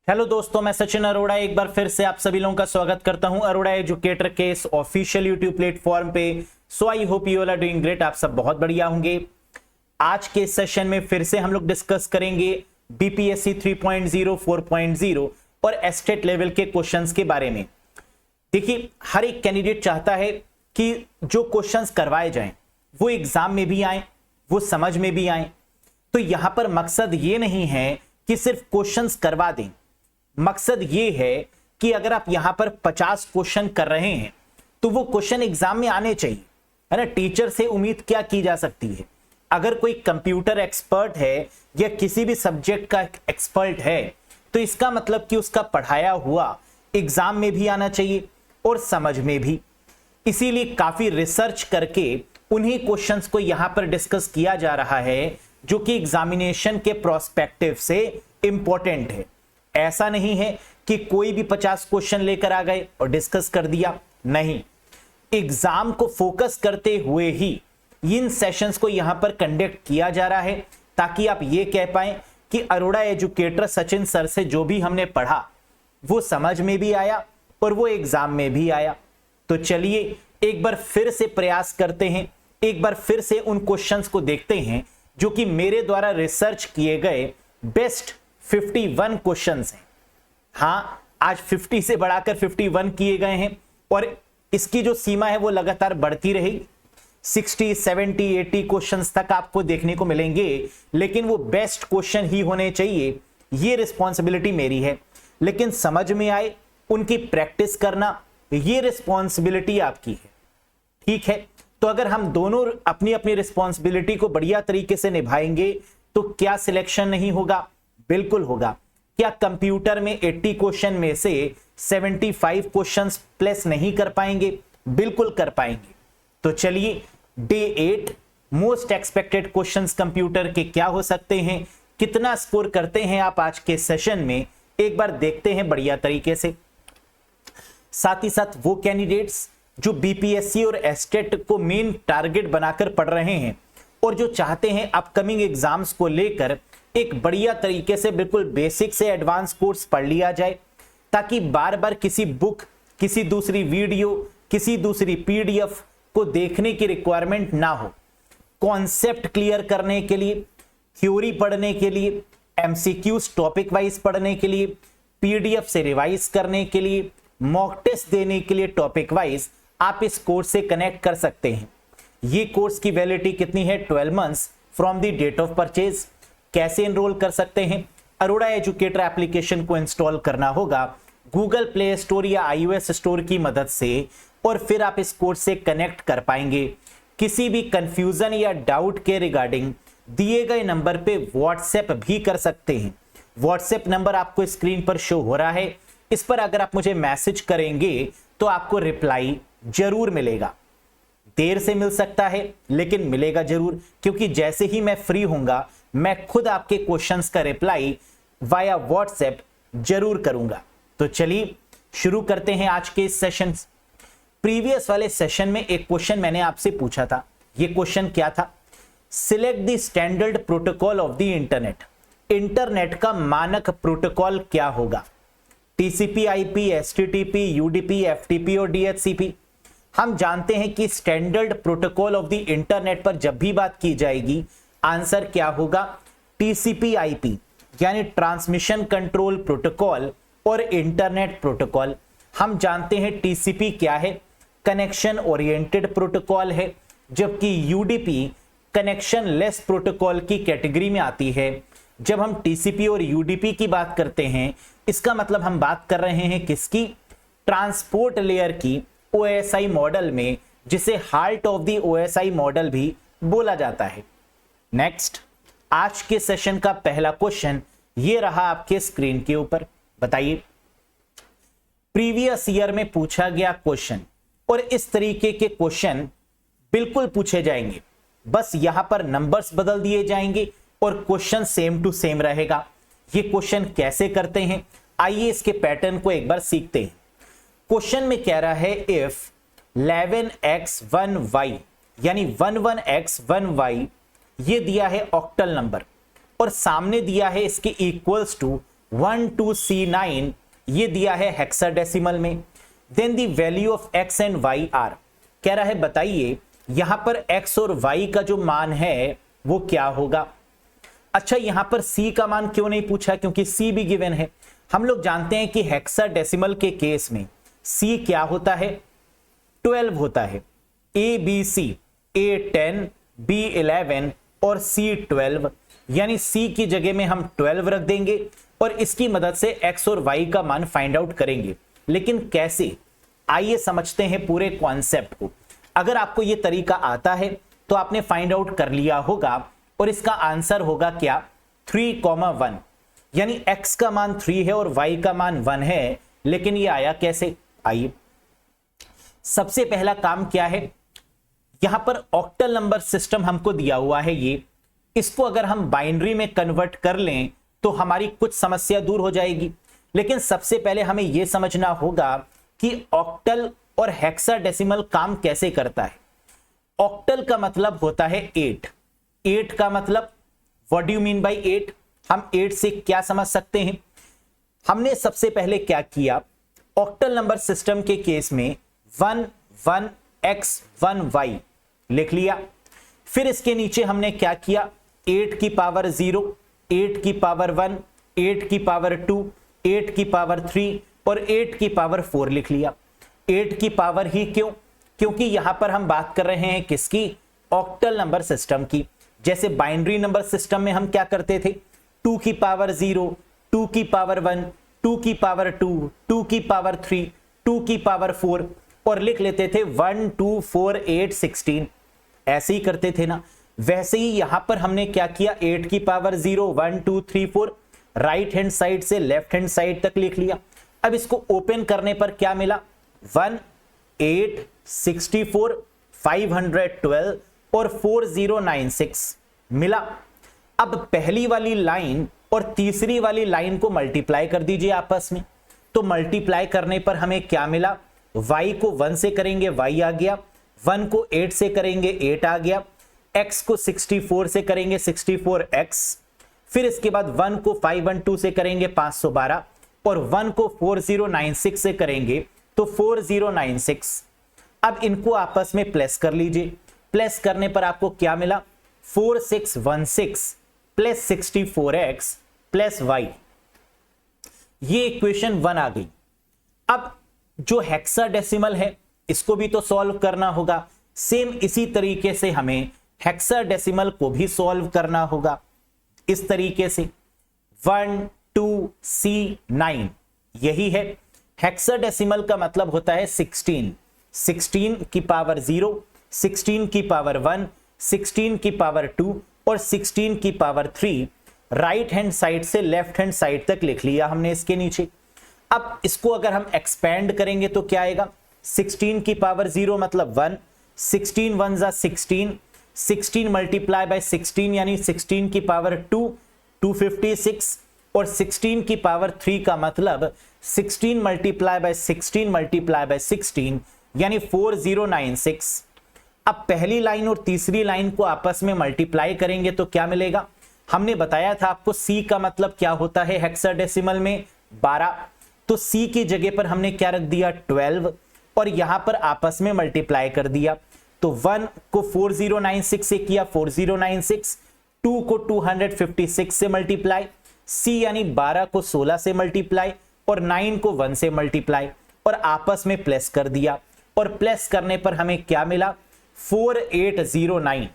Hello दोस्तों, मैं सचिन अरोड़ा एक बार फिर से आप सभी लोगों का स्वागत करता हूं अरोड़ा एजुकेटर के इस ऑफिशियल यूट्यूब प्लेटफॉर्म पे। So I hope you all are doing great. आप सब बहुत बढ़िया होंगे। आज के सेशन में फिर से हम लोग डिस्कस करेंगे बीपीएससी 3.0, 4.0 और एस्टेट लेवल के क्वेश्चंस के बारे में। देखिए, हर एक कैंडिडेट चाहता है कि जो क्वेश्चंस करवाए जाएं वो एग्जाम में भी आए, वो समझ में भी आए। तो यहां पर मकसद ये नहीं है कि सिर्फ क्वेश्चंस करवा दें, मकसद ये है कि अगर आप यहां पर 50 क्वेश्चन कर रहे हैं तो वो क्वेश्चन एग्जाम में आने चाहिए, है ना। टीचर से उम्मीद क्या की जा सकती है? अगर कोई कंप्यूटर एक्सपर्ट है या किसी भी सब्जेक्ट का एक्सपर्ट है तो इसका मतलब कि उसका पढ़ाया हुआ एग्जाम में भी आना चाहिए और समझ में भी। इसीलिए काफी रिसर्च करके उन्हीं क्वेश्चंस को यहां पर डिस्कस किया जा रहा है जो कि एग्जामिनेशन के प्रोस्पेक्टिव से इंपॉर्टेंट है। ऐसा नहीं है कि कोई भी 50 क्वेश्चन लेकर आ गए और डिस्कस कर दिया, नहीं। एग्जाम को फोकस करते हुए ही इन सेशंस को यहां पर कंडक्ट किया जा रहा है ताकि आप ये कह पाए कि अरोड़ा एजुकेटर सचिन सर से जो भी हमने पढ़ा वो समझ में भी आया और वो एग्जाम में भी आया। तो चलिए एक बार फिर से प्रयास करते हैं, एक बार फिर से उन क्वेश्चंस को देखते हैं जो कि मेरे द्वारा रिसर्च किए गए बेस्ट 51 क्वेश्चंस हैं। हां, आज 50 से बढ़ाकर 51 किए गए हैं और इसकी जो सीमा है वो लगातार बढ़ती रहेगी। 60, 70, 80 क्वेश्चंस तक आपको देखने को मिलेंगे, लेकिन वो बेस्ट क्वेश्चन ही होने चाहिए। ये रिस्पॉन्सिबिलिटी मेरी है, लेकिन समझ में आए उनकी प्रैक्टिस करना ये रिस्पॉन्सिबिलिटी आपकी है। ठीक है, तो अगर हम दोनों अपनी अपनी रिस्पॉन्सिबिलिटी को बढ़िया तरीके से निभाएंगे तो क्या सिलेक्शन नहीं होगा? बिल्कुल होगा। क्या कंप्यूटर में 80 क्वेश्चन में से 75 क्वेश्चंस प्लेस नहीं कर पाएंगे? बिल्कुल कर पाएंगे। तो चलिए, day 8 most expected questions computer के क्या हो सकते हैं, कितना स्कोर करते हैं आप आज के सेशन में, एक बार देखते हैं बढ़िया तरीके से। साथ ही साथ वो कैंडिडेट्स जो बीपीएससी और एस्टेट को मेन टारगेट बनाकर पढ़ रहे हैं और जो चाहते हैं अपकमिंग एग्जाम्स को लेकर एक बढ़िया तरीके से बिल्कुल बेसिक से एडवांस कोर्स पढ़ लिया जाए, ताकि बार बार किसी बुक, किसी दूसरी वीडियो, किसी दूसरी पीडीएफ को देखने की रिक्वायरमेंट ना हो। कॉन्सेप्ट क्लियर करने के लिए, थ्योरी पढ़ने के लिए, एमसीक्यूज टॉपिक वाइज पढ़ने के लिए, पीडीएफ से रिवाइज करने के लिए, मॉक टेस्ट देने के लिए टॉपिक वाइज आप इस कोर्स से कनेक्ट कर सकते हैं। ये कोर्स की वैलिडिटी कितनी है? 12 months from the date of purchase. कैसे एनरोल कर सकते हैं? अरोड़ा एजुकेटर एप्लीकेशन को इंस्टॉल करना होगा गूगल प्ले स्टोर या iOS स्टोर की मदद से और फिर आप इस कोर्स से कनेक्ट कर पाएंगे। किसी भी कंफ्यूजन या डाउट के रिगार्डिंग दिए गए नंबर पे व्हाट्सएप भी कर सकते हैं। व्हाट्सएप नंबर आपको स्क्रीन पर शो हो रहा है, इस पर अगर आप मुझे मैसेज करेंगे तो आपको रिप्लाई जरूर मिलेगा। देर से मिल सकता है लेकिन मिलेगा जरूर, क्योंकि जैसे ही मैं फ्री होऊंगा मैं खुद आपके क्वेश्चंस का रिप्लाई वाया व्हाट्सएप जरूर करूंगा। तो चलिए शुरू करते हैं आज के इस सेशन। प्रीवियस वाले सेशन में एक क्वेश्चन मैंने आपसे पूछा था। यह क्वेश्चन क्या था? Select the standard protocol of the internet. Internet का मानक प्रोटोकॉल क्या होगा? TCP, IP, HTTP, UDP, FTP और डीएचसीपी। हम जानते हैं कि standard protocol of the internet पर जब भी बात की जाएगी आंसर क्या होगा? टीसीपी आईपी यानी ट्रांसमिशन कंट्रोल प्रोटोकॉल और इंटरनेट प्रोटोकॉल। हम जानते हैं टीसीपी क्या है? कनेक्शन ओरिएंटेड प्रोटोकॉल है, जबकि यूडीपी कनेक्शन लेस प्रोटोकॉल की कैटेगरी में आती है। जब हम टीसीपी और यूडीपी की बात करते हैं इसका मतलब हम बात कर रहे हैं किसकी? ट्रांसपोर्ट लेयर की ओएसआई मॉडल में, जिसे heart of the OSI model भी बोला जाता है। नेक्स्ट, आज के सेशन का पहला क्वेश्चन ये रहा आपके स्क्रीन के ऊपर। बताइए, प्रीवियस ईयर में पूछा गया क्वेश्चन, और इस तरीके के क्वेश्चन बिल्कुल पूछे जाएंगे, बस यहां पर नंबर्स बदल दिए जाएंगे और क्वेश्चन सेम टू सेम रहेगा। ये क्वेश्चन कैसे करते हैं, आइए इसके पैटर्न को एक बार सीखते हैं। क्वेश्चन में कह रहा है इफ 11x1y यानी 11x1y ये दिया है ऑक्टल नंबर और सामने दिया है इसके इक्वल्स टू 12C9 ये दिया है हेक्साडेसिमल में। Then the value of x and y are, कह रहा है बताइए यहां पर x और y का जो मान है वो क्या होगा। अच्छा, यहां पर c का मान क्यों नहीं पूछा, क्योंकि c भी गिवन है। हम लोग जानते हैं कि हेक्साडेसिमल के केस में c क्या होता है, 12 होता है। a b c, a 10, b 11 और c 12, यानी c की जगह में हम 12 रख देंगे और इसकी मदद से x और y का मान फाइंड आउट करेंगे। लेकिन कैसे, आइए समझते हैं पूरे कॉन्सेप्ट को। अगर आपको यह तरीका आता है तो आपने फाइंड आउट कर लिया होगा और इसका आंसर होगा क्या, 3,1, यानी x का मान 3 है और y का मान 1 है। लेकिन ये आया कैसे, आइए सबसे पहला काम क्या है, यहां पर ऑक्टल नंबर सिस्टम हमको दिया हुआ है ये, इसको अगर हम बाइनरी में कन्वर्ट कर लें तो हमारी कुछ समस्या दूर हो जाएगी। लेकिन सबसे पहले हमें यह समझना होगा कि ऑक्टल और हेक्साडेसिमल काम कैसे करता है। ऑक्टल का मतलब होता है 8, 8 का मतलब what do you mean by 8, हम 8 से क्या समझ सकते हैं। हमने सबसे पहले क्या किया, ऑक्टल नंबर सिस्टम के केस में 1 1 x 1 y लिख लिया। फिर इसके नीचे हमने क्या किया, 8 की पावर 0, 8 की पावर 1, 8 की पावर 2, 8 की पावर 3 और 8 की पावर 4 लिख लिया। 8 की पावर ही क्यों, क्योंकि यहां पर हम बात कर रहे हैं किसकी, ऑक्टल नंबर सिस्टम की। जैसे बाइनरी नंबर सिस्टम में हम क्या करते थे, 2 की पावर 0, 2 की पावर 1, 2 की पावर 2, 2 की पावर 3, 2 की पावर 4 और लिख लेते थे 1 2 4 8 16, ऐसे ही करते थे ना। वैसे ही यहां पर हमने क्या किया, 8 की पावर 0, 1 2 3 4 राइट हैंड साइड से लेफ्ट हैंड साइड तक लिख लिया। अब इसको ओपन करने पर क्या मिला, 1 8 64 512 और 4096 मिला। अब पहली वाली लाइन और तीसरी वाली लाइन को मल्टीप्लाई कर दीजिए आपस में, तो मल्टीप्लाई करने पर हमें क्या मिला, y को 1 से करेंगे y आ गया, 1 को 8 से करेंगे 8 आ गया, x को 64 से करेंगे 64x, फिर इसके बाद 1 को 512 से करेंगे 512 और 1 को 4096 से करेंगे तो 4096। अब इनको आपस में प्लस कर लीजिए, प्लस करने पर आपको क्या मिला, 4616 प्लस 64x प्लस y, ये इक्वेशन 1 आ गई। अब जो हेक्साडेसिमल है इसको भी तो सॉल्व करना होगा, सेम इसी तरीके से हमें हेक्साडेसिमल को भी सॉल्व करना होगा। इस तरीके से 1 2 C9 यही है। हेक्साडेसिमल का मतलब होता है 16, 16 की पावर 0, 16 की पावर 1, 16 की पावर 2 और 16 की पावर 3 राइट हैंड साइड से लेफ्ट हैंड साइड तक लिख लिया हमने इसके नीचे। अब इसको अगर हम एक्सपेंड करेंगे तो क्या आएगा, 16 की पावर 0 मतलब 1, 16 1 जा 16, 16 मल्टीप्लाई बाय 16 यानी 16 की पावर 2 256 और 16 की पावर 3 का मतलब 16 मल्टीप्लाई बाय 16 मल्टीप्लाई बाय 16 यानी 4096। अब पहली लाइन और तीसरी लाइन को आपस में मल्टीप्लाई करेंगे तो क्या मिलेगा, हमने बताया था आपको C का मतलब क्या होता है हेक्साडेसिमल में 12, तो C की जगह पर हमने क्या रख दिया 12 और यहां पर आपस में मल्टीप्लाई कर दिया। तो 1 को 4096 से किया 4096, 2 को 256 से मल्टीप्लाई, C यानी 12 को 16 से मल्टीप्लाई और 9 को 1 से मल्टीप्लाई और आपस में प्लस कर दिया और प्लस करने पर हमें क्या मिला 4809।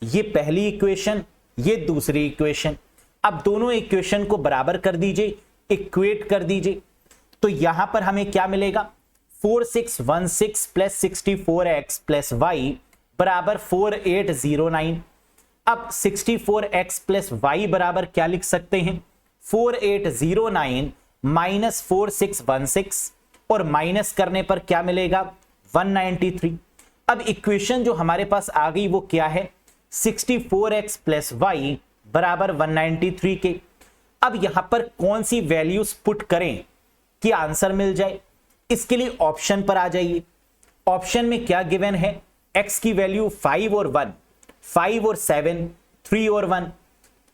ये पहली इक्वेशन, ये दूसरी इक्वेशन। अब दोनों इक्वेशन को बराबर कर दीजिए, इक्वेट कर दीजिए, तो यहां पर हमें क्या मिलेगा 4616 प्लस 64x प्लस y बराबर 4809। अब 64x प्लस y बराबर क्या लिख सकते हैं 4809 माइनस 4616 और माइनस करने पर क्या मिलेगा 193। अब इक्वेशन जो हमारे पास आ गई वो क्या है 64x प्लस y बराबर 193 के। अब यहां पर कौन सी वैल्यूज पुट करें कि आंसर मिल जाए, इसके लिए ऑप्शन पर आ जाइए। ऑप्शन में क्या गिवन है, x की वैल्यू 5 और 1, 5 और 7, 3 और 1।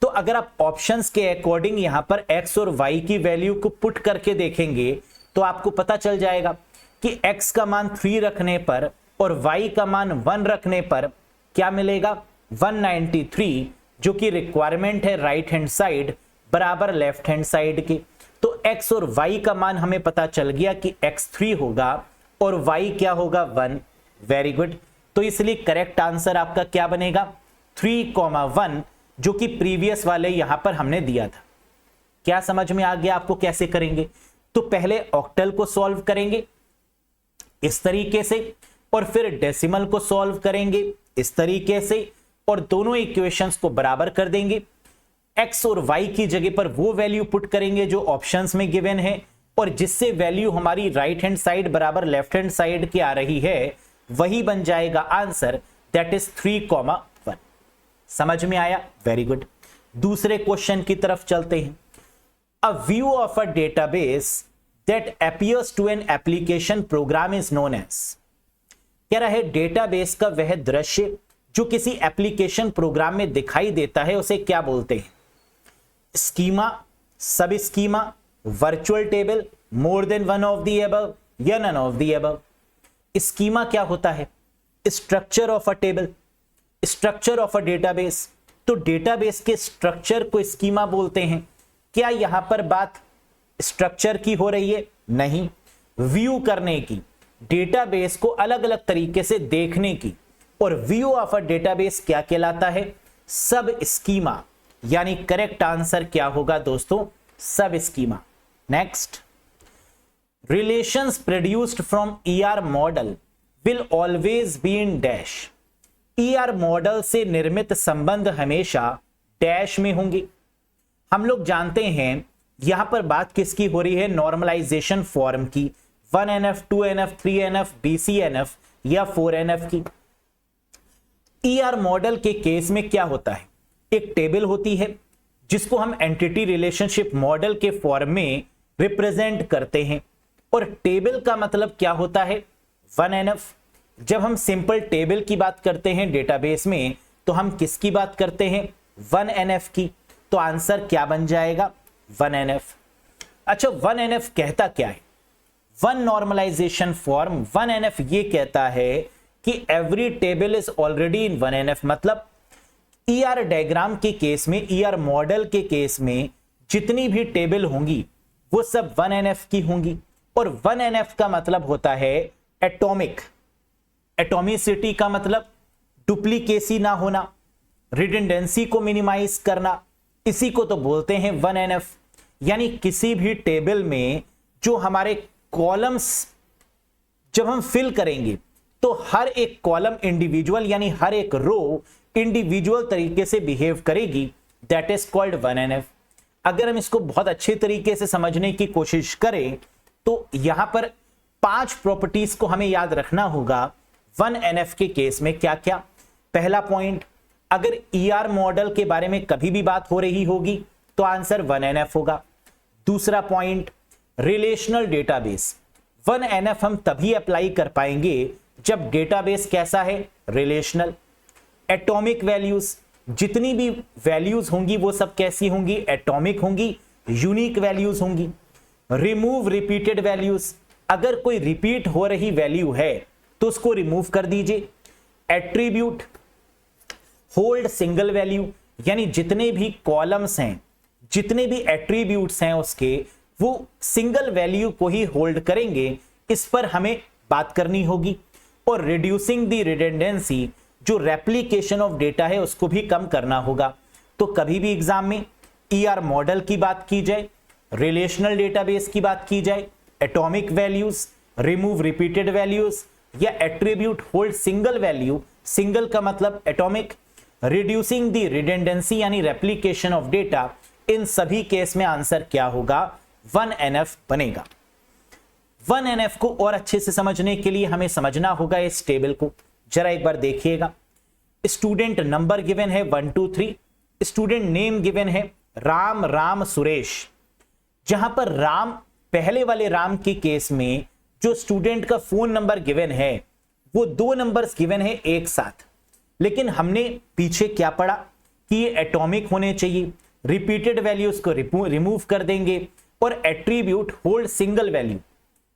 तो अगर आप ऑप्शंस के अकॉर्डिंग यहां पर x और y की वैल्यू को पुट करके देखेंगे तो आपको पता चल जाएगा कि x का मान 3 रखने पर और y का मान 1 रखने पर क्या मिलेगा, 193, जो कि रिक्वायरमेंट है राइट हैंड साइड बराबर लेफ्ट हैंड साइड की। तो x और y का मान हमें पता चल गया कि x 3 होगा और y क्या होगा, 1। Very good. तो इसलिए करेक्ट आंसर आपका क्या बनेगा, 3,1, जो कि प्रीवियस वाले यहां पर हमने दिया था। क्या समझ में आ गया आपको कैसे करेंगे? तो पहले ऑक्टल को सॉल्व करेंगे इस तरीके से और फिर डेसिमल को सॉल्व करेंगे इस तरीके से और दोनों इक्वेशंस को बराबर कर देंगे। x और y की जगह पर वो वैल्यू पुट करेंगे जो ऑप्शंस में गिवन है और जिससे वैल्यू हमारी राइट हैंड साइड बराबर लेफ्ट हैंड साइड की आ रही है, वही बन जाएगा आंसर, दैट इज 3,1। समझ में आया? Very good. दूसरे क्वेश्चन की तरफ चलते हैं। A view of a database that appears to an application program is known as. कह रहा है डेटाबेस का वह दृश्य जो किसी एप्लीकेशन प्रोग्राम में दिखाई देता है उसे क्या बोलते हैं? स्कीमा, सब schema, virtual table, more than one of the above या none of the above. Schema क्या होता है? Structure of a table, structure of a database. तो डेटाबेस के स्ट्रक्चर को स्कीमा बोलते हैं। क्या यहां पर बात स्ट्रक्चर की हो रही है? नहीं, व्यू करने की, डेटाबेस को अलग अलग तरीके से देखने की। और व्यू ऑफ अ डेटाबेस क्या कहलाता है? सब स्कीमा। यानी करेक्ट आंसर क्या होगा दोस्तों? सब schema. Next, relations produced from ER model will always be in dash. ER model से निर्मित संबंध हमेशा डैश में होंगे। हम लोग जानते हैं यहां पर बात किसकी हो रही है? नॉर्मलाइजेशन फॉर्म की, 1NF, 2NF, 3NF, BCNF या 4NF की। ईआर मॉडल के केस में क्या होता है? एक टेबल होती है जिसको हम एंटिटी रिलेशनशिप मॉडल के फॉर्म में रिप्रेजेंट करते हैं और टेबल का मतलब क्या होता है? 1NF। जब हम सिंपल टेबल की बात करते हैं डेटाबेस में तो हम किसकी बात करते हैं? 1NF की। तो आंसर क्या बन जाएगा? 1NF। अच्छा, 1NF कहता क्या है? वन नॉर्मलाइजेशन फॉर्म 1NF ये कहता है कि every table is already in 1NF। मतलब ईआर डायग्राम के केस में, ईआर मॉडल के केस में जितनी भी टेबल होंगी वो सब 1NF की होंगी। और 1NF का मतलब होता है एटॉमिक। एटॉमिसिटी का मतलब डुप्लीकेसी ना होना, रिडंडेंसी को मिनिमाइज करना, इसी को तो बोलते हैं 1NF। यानी किसी भी टेबल में जो हमारे कॉलम्स जब हम फिल करेंगे तो हर एक कॉलम इंडिविजुअल यानी हर एक रो इंडिविजुअल तरीके से बिहेव करेगी, दैट इज कॉल्ड 1NF। अगर हम इसको बहुत अच्छे तरीके से समझने की कोशिश करें तो यहां पर 5 प्रॉपर्टीज को हमें याद रखना होगा 1NF के केस में। क्या क्या? पहला पॉइंट, अगर ईआर मॉडल के बारे में कभी भी बात हो रही होगी तो आंसर 1NF होगा। दूसरा पॉइंट, रिलेशनल डेटाबेस। 1NF हम तभी अप्लाई कर पाएंगे जब डेटाबेस कैसा है? रिलेशनल। एटॉमिक वैल्यूज, जितनी भी वैल्यूज होंगी वो सब कैसी होंगी? एटॉमिक होंगी, यूनिक वैल्यूज होंगी। रिमूव रिपीटेड वैल्यूज, अगर कोई रिपीट हो रही वैल्यू है तो उसको रिमूव कर दीजिए। एट्रीब्यूट, होल्ड सिंगल वैल्यू, यानी जितने भी कॉलम्स हैं, जितने भी एट्रीब्यूट्स हैं उसके, वो सिंगल वैल्यू को ही होल्ड करेंगे, इस पर हमें बात करनी होगी। और रिड्यूसिंग द रिडंडेंसी, जो रेप्लिकेशन ऑफ डेटा है उसको भी कम करना होगा। तो कभी भी एग्जाम में ईआर मॉडल की बात की जाए, रिलेशनल डेटाबेस की बात की जाए, atomic values, remove repeated values या attribute hold single value, single का मतलब एटॉमिक, रिड्यूसिंग द रिडंडेंसी यानी रेप्लिकेशन ऑफ डेटा, इन सभी केस में आंसर क्या होगा? 1NF बनेगा। 1NF को और अच्छे से समझने के लिए हमें समझना होगा इस टेबल को। जरा एक बार देखिएगा। स्टूडेंट नंबर गिवन है 1 2 3, स्टूडेंट नेम गिवन है राम, राम सुरेश। जहां पर राम, पहले वाले राम के केस में जो स्टूडेंट का फोन नंबर गिवन है वो 2 नंबर्स गिवन है एक साथ, लेकिन हमने पीछे क्या पढ़ा कि ये एटॉमिक होने चाहिए, रिपीटेड वैल्यूज को रिमूव कर देंगे और एट्रीब्यूट होल्ड सिंगल वैल्यू,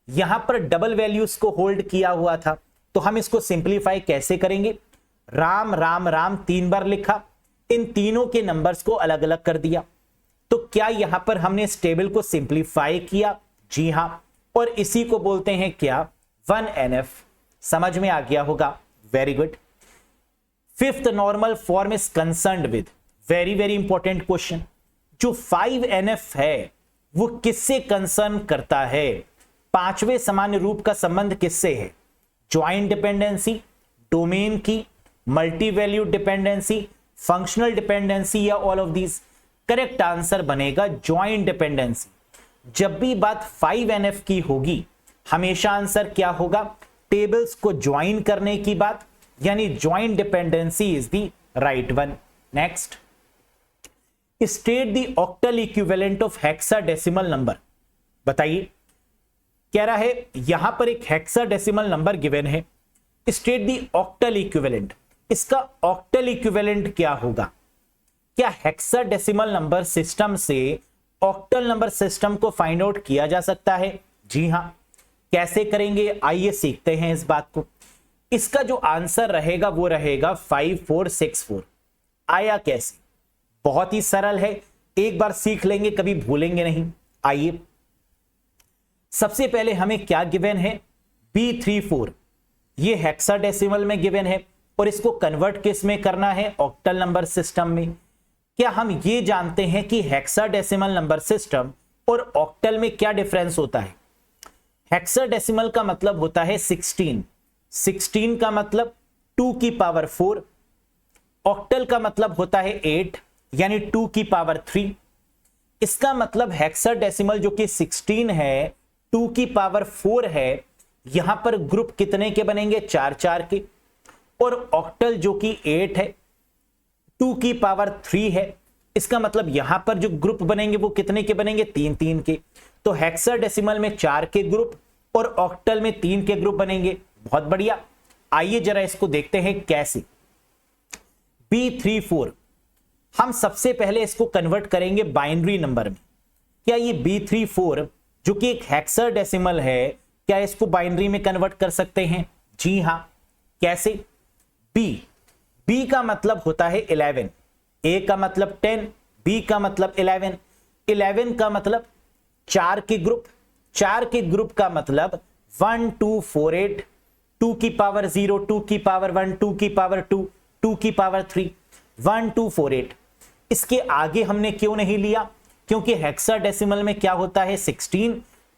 यहां पर डबल वैल्यूज को होल्ड किया हुआ था, तो हम इसको सिंप्लीफाई कैसे करेंगे? राम राम राम 3 बार लिखा, इन तीनों के नंबर्स को अलग अलग कर दिया। तो क्या यहां पर हमने इस टेबल को सिंप्लीफाई किया? जी हां, और इसी को बोलते हैं क्या? 1NF। समझ में आ गया होगा, very good. Fifth normal form is concerned with, very very important question, जो 5NF है वो किससे कंसर्न करता है? पांचवें सामान्य रूप का संबंध किससे है? ज्वाइंट डिपेंडेंसी, डोमेन की, multi valued dependency, functional dependency या all of these? Correct answer बनेगा ज्वाइंट डिपेंडेंसी। जब भी बात 5NF की होगी हमेशा आंसर क्या होगा? टेबल्स को ज्वाइन करने की बात, यानी joint dependency is the right one. Next, state the octal equivalent of hexadecimal number. बताइए, कह रहा है यहां पर एक हेक्साडेसिमल नंबर गिवन है, स्टेट द ऑक्टल इक्विवेलेंट। इसका ऑक्टल इक्विवेलेंट क्या होगा? क्या हेक्साडेसिमल नंबर सिस्टम से ऑक्टल नंबर सिस्टम को फाइंड आउट किया जा सकता है? जी हां। कैसे करेंगे? आइए सीखते हैं इस बात को। इसका जो आंसर रहेगा वो रहेगा 5464। आया कैसे? बहुत ही सरल है, एक बार सीख लेंगे कभी भूलेंगे नहीं। आइए, सबसे पहले हमें क्या गिवन है? B34, ये हेक्साडेसिमल में गिवन है और इसको कन्वर्ट किस में करना है? ऑक्टल नंबर सिस्टम में। क्या हम ये जानते हैं कि हेक्साडेसिमल नंबर सिस्टम और ऑक्टल में क्या डिफरेंस होता है? हेक्साडेसिमल का मतलब होता है 16, 16 का मतलब 2 की पावर 4, ऑक्टल का मतलब होता है 8 यानी 2 की पावर 3। इसका मतलब हेक्साडेसिमल जो कि 16 है, 2 की पावर 4 है, यहां पर ग्रुप कितने के बनेंगे? 4 4 के। और ऑक्टल जो कि 8 है, 2 की पावर 3 है, इसका मतलब यहां पर जो ग्रुप बनेंगे वो कितने के बनेंगे? 3 3 के। तो हेक्साडेसिमल में 4 के ग्रुप और ऑक्टल में 3 के ग्रुप बनेंगे। बहुत बढ़िया। आइए जरा इसको देखते हैं कैसे। B34 हम सबसे पहले इसको कन्वर्ट करेंगे बाइनरी नंबर में। क्या ये B34 जो कि एक हेक्साडेसिमल है, क्या इसको बाइनरी में कन्वर्ट कर सकते हैं? जी हां। कैसे? B का मतलब होता है 11, A का मतलब 10, B का मतलब 11, 11 का मतलब 4 के ग्रुप, 4 के ग्रुप का मतलब 1 2 4 8, 2 की पावर 0, 2 की पावर 1, 2 की पावर 2, 2 की पावर 3, 1 2 4 8। इसके आगे हमने क्यों नहीं लिया? क्योंकि हेक्साडेसिमल में क्या होता है? 16,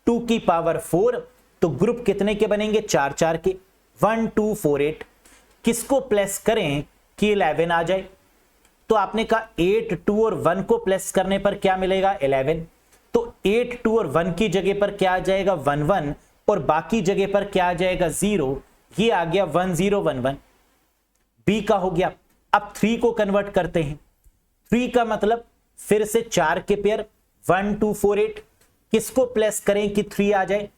2 की पावर 4, तो ग्रुप कितने के बनेंगे? 4 4 के। 1 2 4 8 किसको प्लस करें कि 11 आ जाए? तो आपने कहा 8 2 और 1 को प्लस करने पर क्या मिलेगा? 11। तो 8 2 और 1 की जगह पर क्या आ जाएगा? 1 1, और बाकी जगह पर क्या आ जाएगा? 0। ये आ गया 1 0 1 1। बी का हो गया। अब 3 को कन्वर्ट करते हैं। 3 का मतलब फिर से 4 के पेयर, 1 2 4 8। किसको प्लस करें कि 3 आ जाए?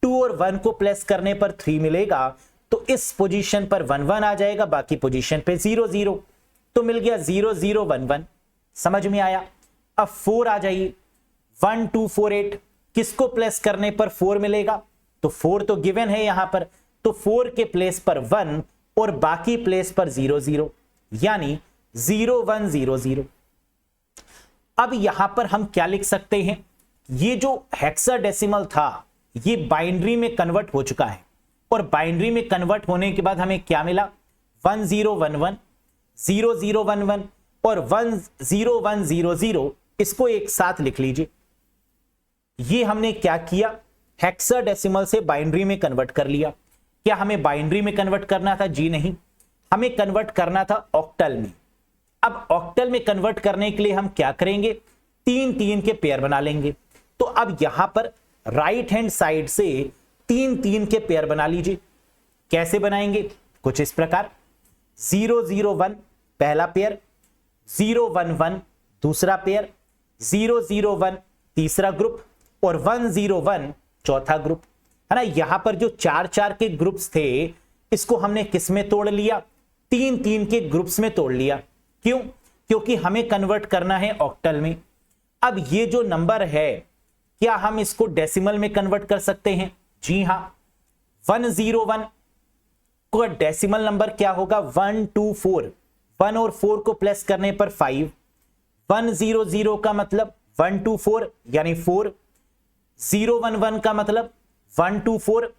2 और 1 को प्लस करने पर 3 मिलेगा, तो इस पोजीशन पर 1 1 आ जाएगा, बाकी पोजीशन पे 0 0, तो मिल गया 0 0 1 1। समझ में आया? अब 4 आ जाइए। 1 2 4 8 किसको प्लस करने पर 4 मिलेगा? तो 4 तो गिवन है यहां पर, तो 4 के प्लेस पर 1 और बाकी प्लेस पर 0 0, यानी 0 1 0 0। अब यहां पर हम क्या लिख सकते हैं? ये जो हेक्साडेसिमल था ये बाइनरी में कन्वर्ट हो चुका है, और बाइनरी में कन्वर्ट होने के बाद हमें क्या मिला? 1 0 1 1, 0 0 1 1 और 1 0 1 0 0। इसको एक साथ लिख लीजिए। ये हमने क्या किया? हेक्साडेसिमल से बाइनरी में कन्वर्ट कर लिया। क्या हमें बाइनरी में कन्वर्ट करना था? जी नहीं, हमें कन्वर्ट करना था ऑक्टल में। अब ऑक्टल में कन्वर्ट करने के लिए हम क्या करेंगे? 3 3 के पेयर बना लेंगे। तो अब यहां पर राइट हैंड साइड से 3 3 के पेयर बना लीजिए। कैसे बनाएंगे? कुछ इस प्रकार, 0 0 1 पहला पेयर, 0 1 1 दूसरा पेयर, 0 0 1 तीसरा ग्रुप और 1 0 1 चौथा ग्रुप, है ना। यहां पर जो 4 4 के ग्रुप्स थे इसको हमने किस में तोड़ लिया? 3 3 के ग्रुप्स में तोड़ लिया। क्यों? क्योंकि हमें कन्वर्ट करना है ऑक्टल में। अब ये जो नंबर है, क्या हम इसको डेसिमल में कन्वर्ट कर सकते हैं? जी हां, 101 को डेसिमल नंबर क्या होगा? 124। 1 और 4 को प्लस करने पर 5। 100 का मतलब 124 यानी 4। 011 का मतलब 124।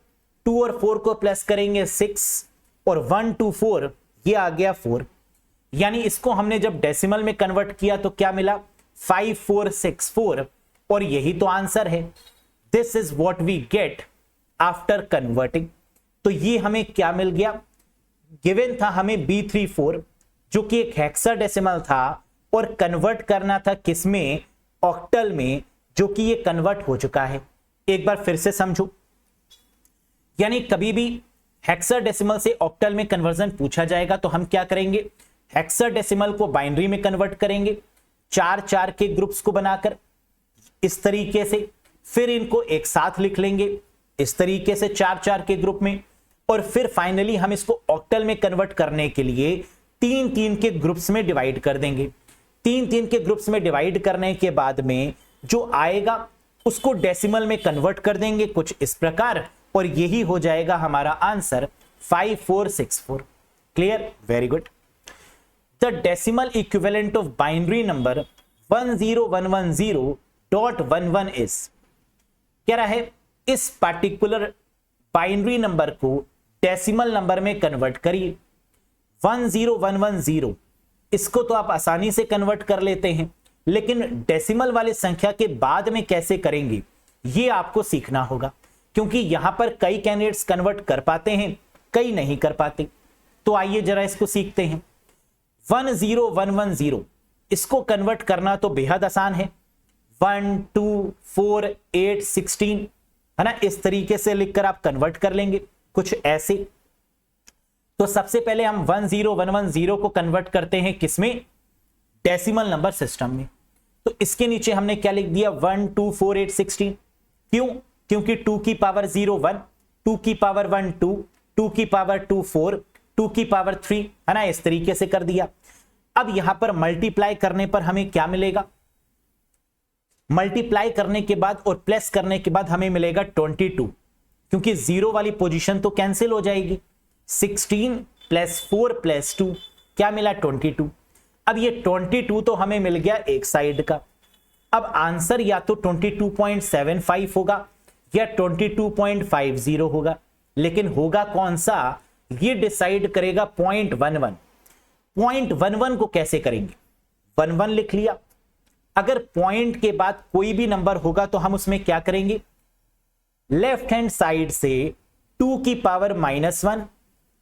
2 और 4 को प्लस करेंगे 6 और 124 ये आ गया 4। यानी इसको हमने जब डेसिमल में कन्वर्ट किया तो क्या मिला? 5464 और यही तो आंसर है। This is what we get after converting. तो ये हमें क्या मिल गया? गिवन था हमें B34 जो कि एक हेक्साडेसिमल था और कन्वर्ट करना था किसमें? ऑक्टल में, जो कि ये कन्वर्ट हो चुका है। एक बार फिर से समझो, यानी कभी भी हेक्साडेसिमल से ऑक्टल में कन्वर्जन पूछा जाएगा तो हम क्या करेंगे? हेक्साडेसिमल को बाइनरी में कन्वर्ट करेंगे 4-4 के ग्रुप्स को बनाकर इस तरीके से, फिर इनको एक साथ लिख लेंगे इस तरीके से 4-4 के ग्रुप में, और फिर फाइनली हम इसको ऑक्टल में कन्वर्ट करने के लिए 3-3 के ग्रुप्स में डिवाइड कर देंगे। 3-3 के ग्रुप्स में डिवाइड करने के बाद में जो आएगा उसको डेसिमल में कन्वर्ट कर देंगे कुछ इस प्रकार, और यही हो जाएगा हमारा answer 5464। Clear? Very good. The decimal equivalent of binary number 10110.11 is, कह रहा है इस पार्टिकुलर बाइनरी नंबर को डेसिमल नंबर में कन्वर्ट करिए। 10110 इसको तो आप आसानी से कन्वर्ट कर लेते हैं, लेकिन डेसिमल वाली संख्या के बाद में कैसे करेंगे ये आपको सीखना होगा, क्योंकि यहां पर कई कैंडिडेट्स कन्वर्ट कर पाते हैं, कई नहीं कर पाते। तो आइए जरा इसको सीखते हैं। 10110 इसको कन्वर्ट करना तो बेहद आसान है। 1 2 4 8 16 है ना, इस तरीके से लिखकर आप कन्वर्ट कर लेंगे कुछ ऐसे। तो सबसे पहले हम 10110 को कन्वर्ट करते हैं किसमें? डेसिमल नंबर सिस्टम में। तो इसके नीचे हमने क्या लिख दिया? 1 2 4 8 16। क्यों? क्योंकि 2 की पावर 0 1, 2 की पावर 1 2, 2 की पावर 2 4, 2 की पावर 3 है ना, इस तरीके से कर दिया। अब यहां पर मल्टीप्लाई करने पर हमें क्या मिलेगा? मल्टीप्लाई करने के बाद और प्लस करने के बाद हमें मिलेगा 22, क्योंकि जीरो वाली पोजीशन तो कैंसिल हो जाएगी। 16 + 4 + 2 क्या मिला? 22। अब ये 22 तो हमें मिल गया एक साइड का। अब आंसर या तो 22.75 होगा या 22.50 होगा, लेकिन होगा कौन सा ये डिसाइड करेगा 0.11। 0.11 को कैसे करेंगे? 11 लिख लिया। अगर पॉइंट के बाद कोई भी नंबर होगा तो हम उसमें क्या करेंगे? लेफ्ट हैंड साइड से 2 की पावर -1,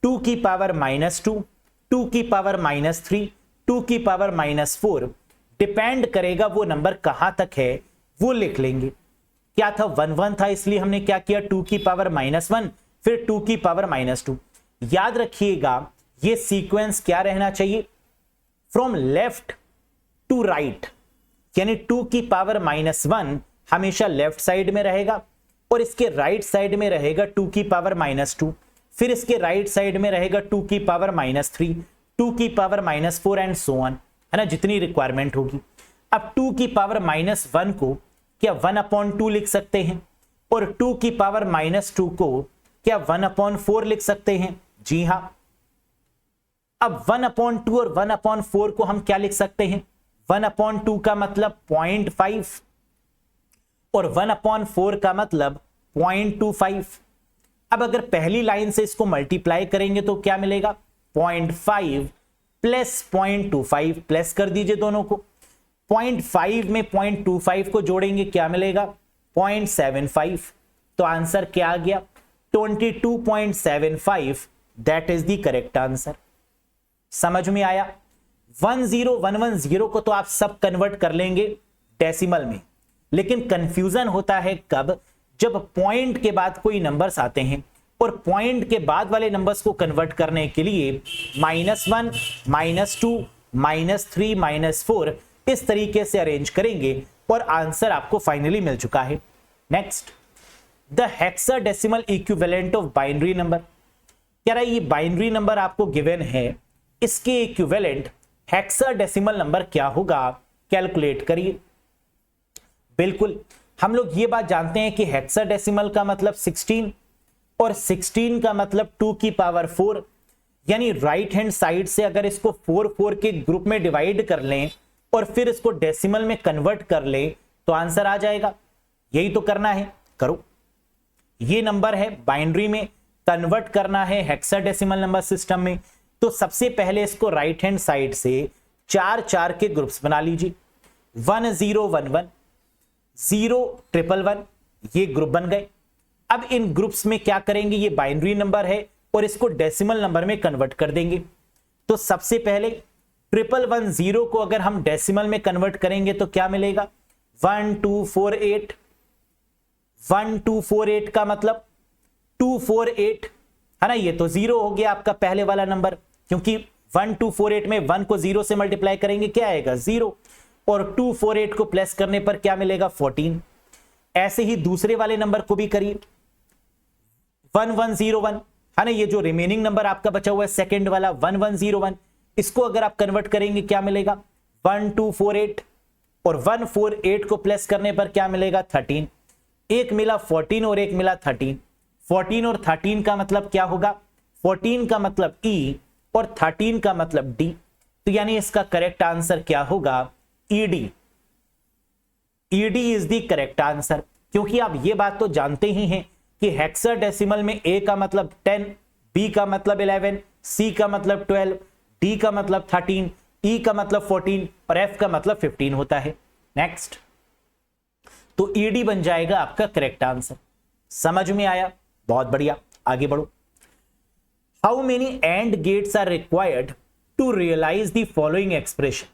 2 की पावर -2, 2 की पावर -3, 2 की पावर -4, डिपेंड करेगा वो नंबर कहां तक है वो लिख लेंगे। क्या था? 11 था, इसलिए हमने क्या किया? 2 की पावर -1 फिर 2 की पावर -2। याद रखिएगा ये सीक्वेंस क्या रहना चाहिए? फ्रॉम लेफ्ट टू राइट, यानी 2 की पावर -1 हमेशा लेफ्ट साइड में रहेगा और इसके राइट साइड में रहेगा 2 की पावर -2, फिर इसके राइट साइड में रहेगा 2 की पावर -3, 2 की पावर -4 एंड सो ऑन, है ना, जितनी रिक्वायरमेंट होगी। अब 2 की पावर -1 को क्या 1/2 लिख सकते हैं और 2 की पावर -2 को क्या 1/4 लिख सकते हैं? जी हां। अब 1/2 और 1/4 को हम क्या लिख सकते हैं? 1/2 का मतलब 0.5 और 1/4 का मतलब 0.25। अब अगर पहली लाइन से इसको मल्टीप्लाई करेंगे तो क्या मिलेगा? 0.5 प्लस 0.25, प्लस कर दीजिए दोनों को। 0.5 में 0.25 को जोड़ेंगे क्या मिलेगा? 0.75। तो आंसर क्या आ गया? 22.75। That is the correct answer. समझ में आया? 10110 को तो आप सब कन्वर्ट कर लेंगे डेसिमल में, लेकिन कंफ्यूजन होता है कब? जब पॉइंट के बाद कोई नंबर्स आते हैं और पॉइंट के बाद वाले नंबर्स को कन्वर्ट करने के लिए -1, -2, -3, -4 इस तरीके से अरेंज करेंगे और आंसर आपको फाइनली मिल चुका है। Next, the hexadecimal equivalent of binary number. कह रहा है ये बाइनरी नंबर आपको गिवन है, इसके इक्विवेलेंट हेक्साडेसिमल नंबर क्या होगा, कैलकुलेट करिए। बिल्कुल, हम लोग ये बात जानते हैं कि हेक्साडेसिमल का मतलब 16 और 16 का मतलब 2 की पावर 4, यानी राइट हैंड साइड से अगर इसको 4 के ग्रुप में डिवाइड कर लें और फिर इसको डेसिमल में कन्वर्ट कर ले तो आंसर आ जाएगा। यही तो करना है, करो। ये नंबर है बाइनरी में कन्वर्ट करना है हेक्साडेसिमल नंबर सिस्टम में, तो सबसे पहले इसको राइट हैंड साइड से 4 के ग्रुप्स बना लीजिए। 1011 0111 ये ग्रुप बन गए। अब इन ग्रुप्स में क्या करेंगे, ये बाइनरी नंबर है और इसको डेसिमल नंबर में कन्वर्ट कर देंगे। तो सबसे पहले 1110 को अगर हम डेसिमल में कन्वर्ट करेंगे तो क्या मिलेगा, 1248। 1248 का मतलब 248 है ना, ये तो 0 हो गया आपका पहले वाला नंबर, क्योंकि 1248 में 1 को 0 से मल्टीप्लाई करेंगे क्या आएगा 0, और 248 को प्लस करने पर क्या मिलेगा 14। ऐसे ही दूसरे वाले नंबर को भी करिए, 1101 है ना, ये जो रिमेनिंग नंबर आपका बचा हुआ है सेकंड वाला 1101, इसको अगर आप कन्वर्ट करेंगे क्या मिलेगा 1248, और 148 को प्लस करने पर क्या मिलेगा 13। एक मिला 14 और एक मिला 13। 14 और 13 का मतलब क्या होगा, 14 का मतलब E और 13 का मतलब D, तो यानी इसका करेक्ट आंसर क्या होगा ED। ED is the correct answer, क्योंकि आप ये बात तो जानते ही हैं कि हेक्साडेसिमल में A का मतलब 10, B का मतलब 11, C का मतलब 12, D का मतलब 13, E का मतलब 14 और F का मतलब 15 होता है। नेक्स्ट, तो ED बन जाएगा आपका करेक्ट आंसर। समझ में आया, बहुत बढ़िया, आगे बढ़ो। How many AND gates are required to realise the following expression.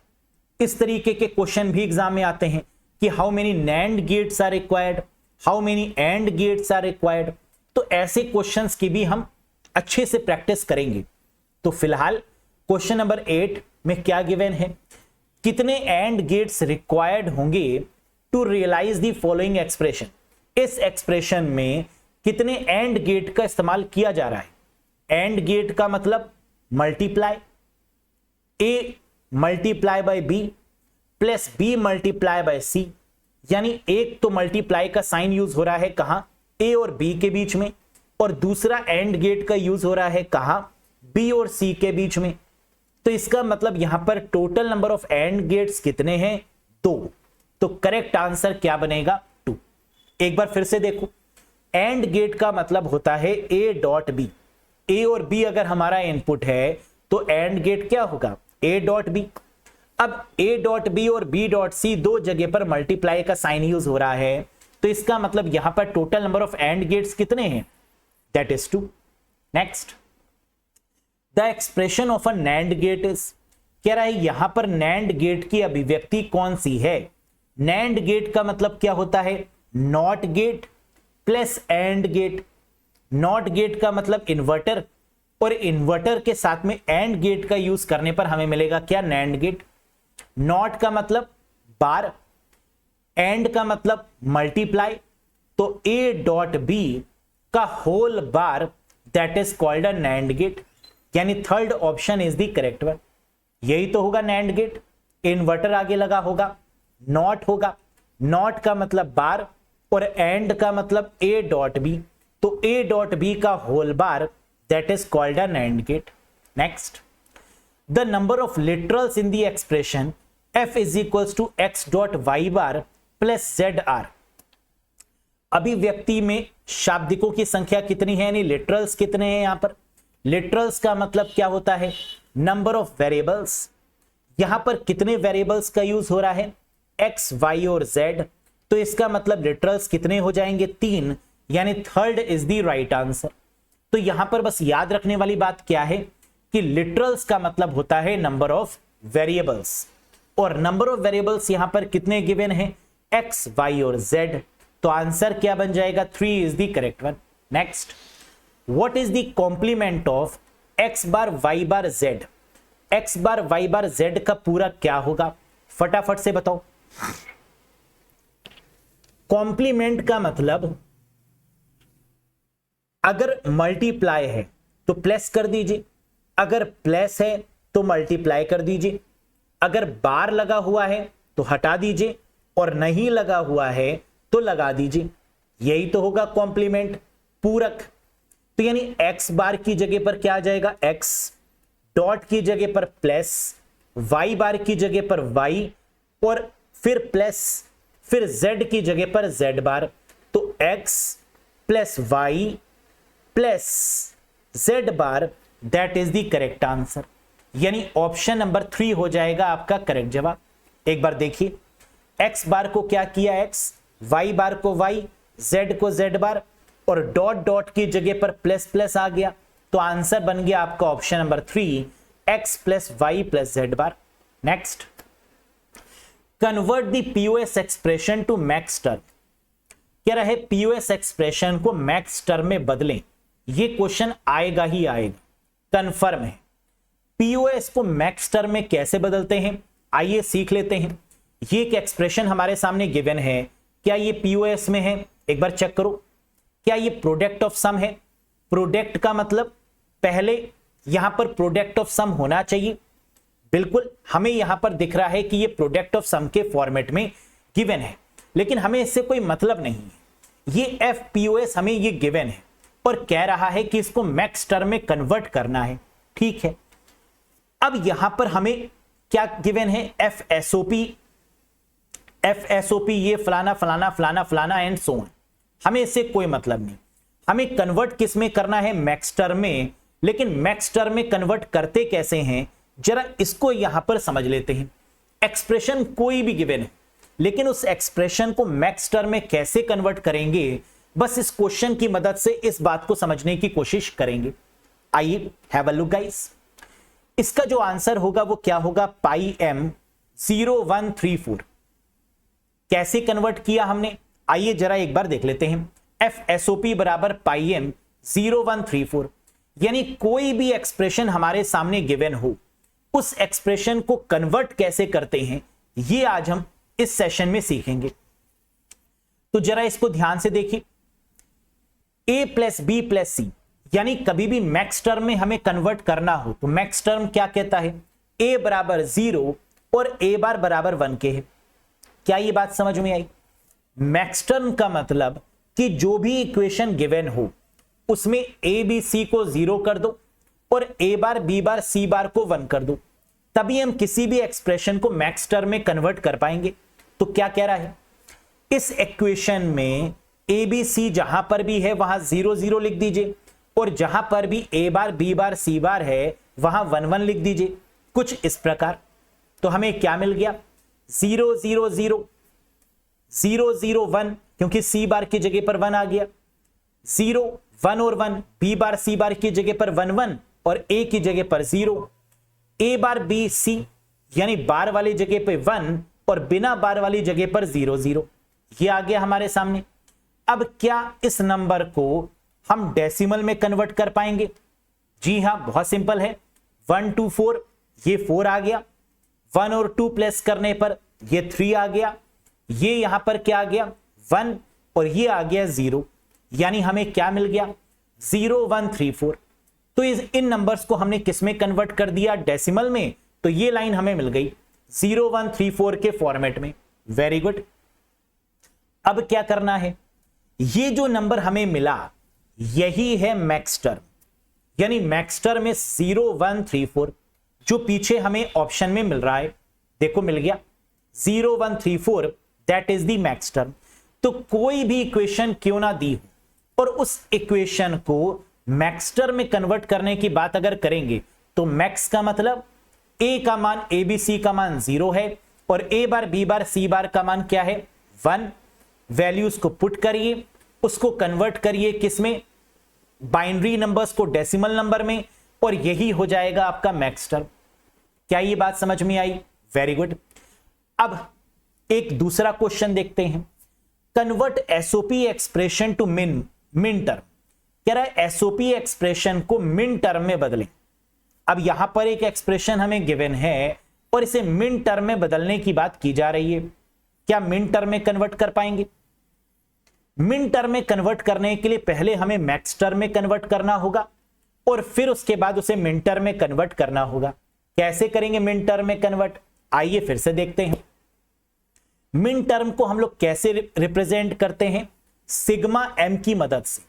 इस तरीके के क्वेश्चन भी एग्जाम में आते हैं कि how many NAND gates are required, how many AND gates are required. तो ऐसे क्वेश्चंस की भी हम अच्छे से प्रैक्टिस करेंगे। तो फिलहाल क्वेश्चन नंबर 8 में क्या गिवन है, कितने एंड गेट्स रिक्वायर्ड होंगे to realise the following expression. इस एक्सप्रेशन में कितने एंड गेट का इस्तेमाल किया जा रहा है। एंड गेट का मतलब multiply, A multiply by B plus B multiply by C, यानी एक तो मल्टीप्लाई का साइन यूज हो रहा है कहां, ए और बी के बीच में, और दूसरा एंड गेट का यूज हो रहा है कहां, बी और सी के बीच में। तो इसका मतलब यहां पर total number of AND gates कितने हैं, 2। तो करेक्ट आंसर क्या बनेगा 2। एक बार फिर से देखो, एंड गेट का मतलब होता है ए डॉट बी। ए और बी अगर हमारा इनपुट है तो एंड गेट क्या होगा ए डॉट बी। अब ए डॉट बी और बी डॉट सी दो जगह पर मल्टीप्लाई का साइन यूज हो रहा है, तो इसका मतलब यहां पर total number of AND gates कितने हैं, that is 2। Next, the expression of a NAND gate is, कह रहा है यहां पर नैंड गेट की अभिव्यक्ति कौन सी है। नैंड गेट का मतलब क्या होता है, NOT gate plus AND gate. NOT gate का मतलब इन्वर्टर, और इन्वर्टर के साथ में एंड गेट का यूज करने पर हमें मिलेगा क्या, नैंड गेट। नॉट का मतलब बार, एंड का मतलब मल्टीप्लाई, तो ए डॉट बी का whole bar that is called a NAND gate, यानी third option is the correct one. यही तो होगा नैंड गेट, इन्वर्टर आगे लगा होगा, नॉट होगा, नॉट का मतलब बार और एंड का मतलब ए डॉट बी, तो ए डॉट बी का whole bar that is called a NAND gate. Next, the number of literals in the expression f is equals to x dot Y bar plus Z R. अभिव्यक्ति में शाब्दिकों की संख्या कितनी है, यानी literals कितने हैं यहां पर। लिटरल्स का मतलब क्या होता है, नंबर ऑफ वेरिएबल्स। यहां पर कितने वेरिएबल्स का यूज हो रहा है, x, y और z, तो इसका मतलब लिटरल्स कितने हो जाएंगे 3, यानी third is the right answer. तो यहां पर बस याद रखने वाली बात क्या है कि लिटरल्स का मतलब होता है नंबर ऑफ वेरिएबल्स, और नंबर ऑफ वेरिएबल्स यहां पर कितने गिवन हैं, x, y और z, तो आंसर क्या बन जाएगा 3 is the correct one. Next, what is the complement of x bar y bar z। x bar y bar z का पूरा क्या होगा, फटाफट से बताओ। कॉम्प्लीमेंट का मतलब अगर मल्टीप्लाई है तो प्लस कर दीजिए, अगर प्लस है तो मल्टीप्लाई कर दीजिए। अगर बार लगा हुआ है तो हटा दीजिए और नहीं लगा हुआ है तो लगा दीजिए। यही तो होगा कॉम्प्लीमेंट, पूरक। तो यानी एक्स बार की जगह पर क्या आ जाएगा, एक्स, डॉट की जगह पर प्लस, वाई बार की जगह पर वाई, और फिर प्लस, फिर जेड की जगह पर जेड बार। तो X plus Y plus Z bar, that is the correct answer. यानी ऑप्शन नंबर 3 हो जाएगा आपका करेक्ट जवाब। एक बार देखिए, एक्स बार को क्या किया एक्स, वाई बार को वाई, जेड को जेड बार, और डॉट डॉट की जगह पर प्लस प्लस आ गया। तो आंसर बन गया आपका option number 3, X plus Y plus Z bar. Next, convert the POS expression to maxterm. कह रहा है पीओएस एक्सप्रेशन को मैक्स टर्म में बदलें। ये क्वेश्चन आएगा ही आएगा, कंफर्म है। पीओएस को मैक्स टर्म में कैसे बदलते हैं, आइए सीख लेते हैं। ये एक एक्सप्रेशन हमारे सामने गिवन है, क्या ये पीओएस में है, एक बार चेक करो। क्या ये प्रोडक्ट ऑफ सम है? प्रोडक्ट का मतलब पहले यहां पर प्रोडक्ट ऑफ सम होना चाहिए। बिल्कुल, हमें यहां पर दिख रहा है कि ये प्रोडक्ट ऑफ सम के फॉर्मेट में गिवन है, लेकिन हमें इससे कोई मतलब नहीं है। ये एफ पीओएस हमें ये गिवन है और कह रहा है कि इसको मैक्स टर्म में कन्वर्ट करना है। ठीक है, अब यहां पर हमें क्या गिवन है, एफ एसओपी, ये फलाना फलाना फलाना फलाना एंड सो ऑन। हमें इससे कोई मतलब नहीं। हमें कन्वर्ट किस में करना है, मैक्स टर्म में। लेकिन मैक्स टर्म में कन्वर्ट करते कैसे हैं, जरा इसको यहां पर समझ लेते हैं। एक्सप्रेशन कोई भी गिवन है, लेकिन उस एक्सप्रेशन को मैक्स टर्म में कैसे कन्वर्ट करेंगे, बस इस क्वेश्चन की मदद से इस बात को समझने की कोशिश करेंगे। आइए हैव अ लुक गाइस। इसका जो आंसर होगा वो क्या होगा, पाई एम 0134। कैसे कन्वर्ट किया हमने, आइए जरा एक बार देख लेते हैं। एफ एसओपी बराबर पाई एम 0134, यानी कोई भी एक्सप्रेशन हमारे सामने गिवन हो, उस एक्सप्रेशन को कन्वर्ट कैसे करते हैं, ये आज हम इस सेशन में सीखेंगे। तो जरा इसको ध्यान से देखिए। ए प्लस बी प्लस सी, यानी कभी भी मैक्स टर्म में हमें कन्वर्ट करना हो तो मैक्स टर्म क्या कहता है, ए बराबर 0 और ए बार बराबर 1 के है। क्या ये बात समझ में आई? मैक्स टर्म का मतलब कि जो भी इक्वेशन गिवन हो उसमें ए बी सी को 0 कर दो और ए बार बी बार सी बार को 1 कर दो, तभी हम किसी भी एक्सप्रेशन को मैक्स टर्म में कन्वर्ट कर पाएंगे। तो क्या कह रहा है, इस इक्वेशन में ए बी सी जहां पर भी है वहां 0 0 लिख दीजिए, और जहां पर भी ए बार बी बार सी बार है वहां 1 1 लिख दीजिए, कुछ इस प्रकार। तो हमें क्या मिल गया, 0 0 0 0 0 1, क्योंकि सी बार की जगह पर 1 आ गया, 0 1 और 1, बी बार सी बार की जगह पर 1 1 और ए की जगह पर 0, ए बार बी सी यानी बार वाली जगह पे 1 और बिना बार वाली जगह पर 0 0, ये आ गया हमारे सामने। अब क्या इस नंबर को हम डेसिमल में कन्वर्ट कर पाएंगे? जी हां, बहुत सिंपल है। 1 2 4, ये 4 आ गया, 1 और 2 प्लस करने पर ये 3 आ गया, ये यहां पर क्या आ गया 1 और ये आ गया 0, यानी हमें क्या मिल गया 0 1 3 4। तो इन नंबर्स को हमने किस में कन्वर्ट कर दिया, डेसिमल में। तो ये लाइन हमें मिल गई 0 1 3 4 के फॉर्मेट में। Very good. अब क्या करना है, ये जो नंबर हमें मिला यही है मैक्स टर्म, यानी मैक्स टर्म में 0 1 3 4 जो पीछे हमें ऑप्शन में मिल रहा है, देखो मिल गया 0 1 3 4, that is the max term. तो कोई भी इक्वेशन क्यों ना दी हो और उस इक्वेशन को मैक्स टर्म में कन्वर्ट करने की बात अगर करेंगे तो मैक्स का मतलब ए का मान ए बी सी का मान 0 है और ए बार बी बार सी बार का मान क्या है 1। वैल्यूज को पुट करिए, उसको कन्वर्ट करिए किसमें, बाइनरी नंबर्स को डेसिमल नंबर में, और यही हो जाएगा आपका मैक्स टर्म। क्या ये बात समझ में आई? Very good. अब एक दूसरा क्वेश्चन देखते हैं। Convert SOP expression to minterm. कह रहा है एसओपी एक्सप्रेशन को मिन टर्म में बदलें। अब यहां पर एक एक्सप्रेशन हमें गिवन है और इसे मिन टर्म में बदलने की बात की जा रही है। क्या मिन टर्म में कन्वर्ट कर पाएंगे? मिन टर्म में कन्वर्ट करने के लिए पहले हमें मैक्स टर्म में कन्वर्ट करना होगा और फिर उसके बाद उसे मिन टर्म में कन्वर्ट करना होगा। कैसे करेंगे मिन टर्म में कन्वर्ट, आइए फिर से देखते हैं मिन टर्म को हम लोग कैसे रिप्रेजेंट करते हैं, सिग्मा एम की मदद से।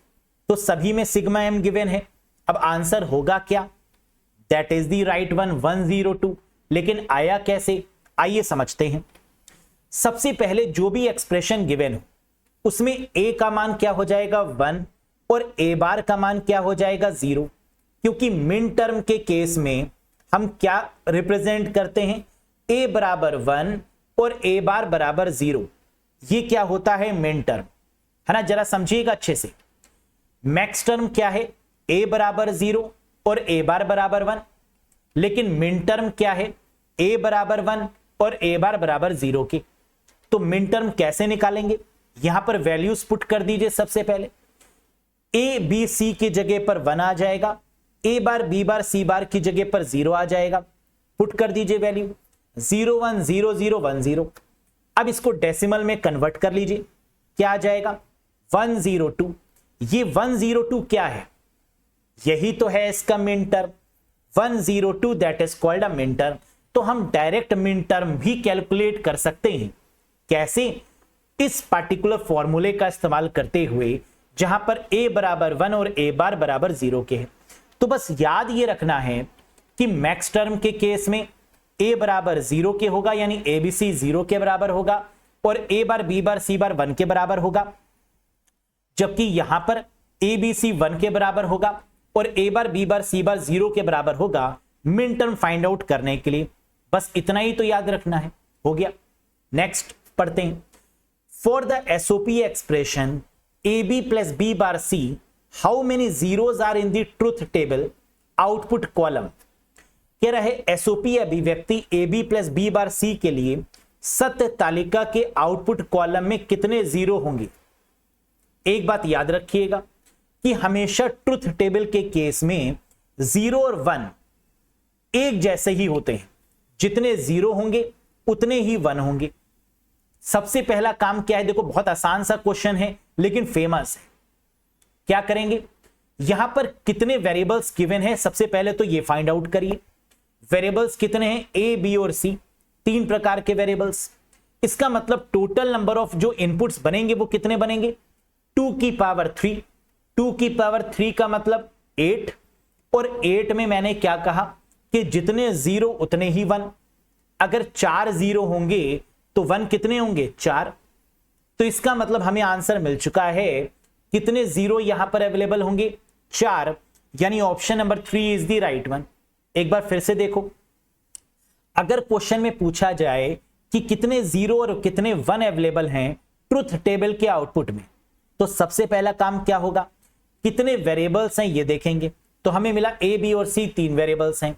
तो सभी में सिग्मा एम गिवन है, अब आंसर होगा क्या, that is the right one 102। लेकिन आया कैसे, आइए समझते हैं। सबसे पहले जो भी एक्सप्रेशन गिवन हो उसमें ए का मान क्या हो जाएगा 1 और ए बार का मान क्या हो जाएगा 0, क्योंकि मिन टर्म के केस में हम क्या रिप्रेजेंट करते हैं, ए बराबर 1 और ए बार बराबर 0। ये क्या होता है मिन टर्म, है ना, जरा समझिएगा अच्छे से। मैक्स टर्म क्या है, ए बराबर 0 और ए बार बराबर 1, लेकिन मिन टर्म क्या है, ए बराबर 1 और ए बार बराबर 0 के। तो मिन टर्म कैसे निकालेंगे, यहां पर वैल्यूज पुट कर दीजिए। सबसे पहले ए बी सी की जगह पर 1 आ जाएगा, ए बार बी बार सी बार की जगह पर 0 आ जाएगा, पुट कर दीजिए वैल्यू 0 1 0 0 1 0। अब इसको डेसिमल में कन्वर्ट कर लीजिए, क्या आ जाएगा 102। ये 102 क्या है, यही तो है इसका min term 102, that is called a min term. तो हम डायरेक्ट मिन टर्म भी कैलकुलेट कर सकते हैं, कैसे, इस पार्टिकुलर फॉर्मूले का इस्तेमाल करते हुए जहां पर a बराबर 1 और a बार बराबर 0 के है। तो बस याद ये रखना है कि मैक्स टर्म के केस में a बराबर 0 के होगा, यानी abc 0 के बराबर होगा और a bar b bar c बार 1 के बराबर होगा, जबकि यहां पर abc 1 के बराबर होगा और a bar b bar c बार 0 के बराबर होगा मिन टर्म फाइंड आउट करने के लिए। बस इतना ही तो याद रखना है, हो गया। नेक्स्ट पढ़ते हैं। For the SOP expression ab plus b bar c, how many zeros are in the truth table output column. कह रहे एसओपी अभिव्यक्ति ab plus b bar c के लिए सत्य तालिका के आउटपुट कॉलम में कितने जीरो होंगे। एक बात याद रखिएगा कि हमेशा ट्रुथ टेबल के केस में 0 और 1 एक जैसे ही होते हैं, जितने 0 होंगे उतने ही 1 होंगे। सबसे पहला काम क्या है, देखो बहुत आसान सा क्वेश्चन है लेकिन फेमस है। क्या करेंगे, यहां पर कितने वेरिएबल्स गिवन है, सबसे पहले तो ये फाइंड आउट करिए। वेरिएबल्स कितने हैं, ए बी और सी, 3 प्रकार के वेरिएबल्स। इसका मतलब टोटल नंबर ऑफ जो इनपुट्स बनेंगे वो कितने बनेंगे, 2 की पावर 3। 2 की पावर 3 का मतलब 8, और 8 में मैंने क्या कहा कि जितने 0 उतने ही 1। अगर 4 0 होंगे तो 1 कितने होंगे, 4। तो इसका मतलब हमें आंसर मिल चुका है, कितने 0 यहां पर अवेलेबल होंगे, 4, यानी option number 3 is the right one. एक बार फिर से देखो, अगर क्वेश्चन में पूछा जाए कि कितने 0 और कितने 1 अवेलेबल हैं ट्रुथ टेबल के आउटपुट में, तो सबसे पहला काम क्या होगा, कितने वेरिएबल्स हैं ये देखेंगे। तो हमें मिला ए बी और सी 3 वेरिएबल्स हैं,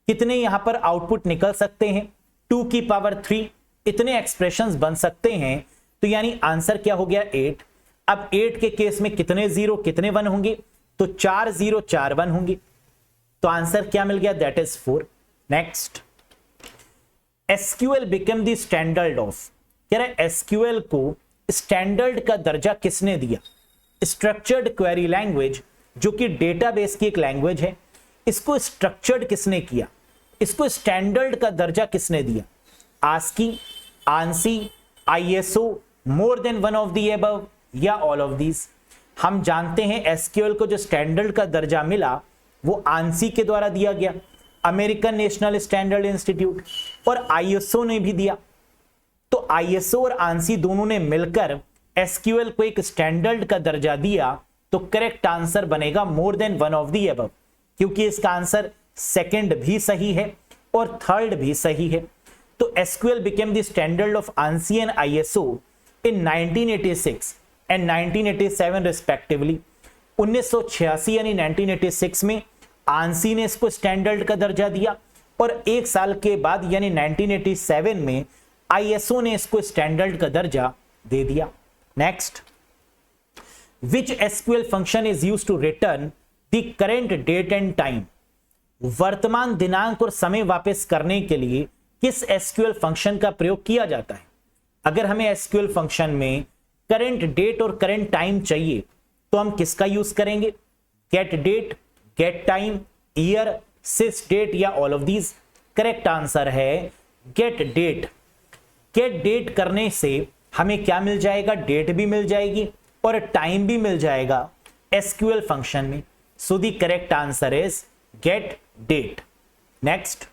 कितने यहां पर आउटपुट निकल सकते हैं, 2 की पावर 3, इतने एक्सप्रेशंस बन सकते हैं। तो यानी आंसर क्या हो गया 8। अब 8 के केस में कितने 0 कितने 1 होंगे, तो 4 0 4 1 होंगे। तो आंसर क्या मिल गया, that is 4। Next, SQL become the standard of, कह रहा है एसक्यूएल को स्टैंडर्ड का दर्जा किसने दिया, स्ट्रक्चर्ड क्वेरी लैंग्वेज, जो कि डेटाबेस की एक लैंग्वेज है, इसको स्ट्रक्चर्ड किसने किया, इसको स्टैंडर्ड का दर्जा किसने दिया, ASCII, ANSI, ISO, more than one of the above, या ऑल ऑफ दीज। हम जानते हैं एसक्यूएल को जो स्टैंडर्ड का दर्जा मिला वो आंसी के द्वारा दिया गया, अमेरिकन नेशनल स्टैंडर्ड इंस्टीट्यूट, और आईएसओ ने भी दिया। तो आईएसओ और आंसी दोनों ने मिलकर एसक्यूएल को एक स्टैंडर्ड का दर्जा दिया। तो करेक्ट आंसर बनेगा मोर than one of the above, क्योंकि इसका आंसर सेकंड भी सही है और थर्ड भी सही है। तो SQL became the standard of ANSI and ISO in 1986 and 1987 respectively. 1986 यानी 1986 में आंसी ने इसको स्टैंडर्ड का दर्जा दिया, और एक साल के बाद यानी 1987 में आईएसओ ने इसको स्टैंडर्ड का दर्जा दे दिया। Next, which SQL function is used to return the current date and time. वर्तमान दिनांक और समय वापस करने के लिए किस एसक्यूएल फंक्शन का प्रयोग किया जाता है। अगर हमें एसक्यूएल फंक्शन में करंट डेट और करंट टाइम चाहिए तो हम किसका यूज करेंगे, get date, get time, year, sys date, या all of these. Correct answer है गेट डेट। गेट डेट करने से हमें क्या मिल जाएगा, डेट भी मिल जाएगी और टाइम भी मिल जाएगा एसक्यूएल फंक्शन में। So the correct answer is get date. Next,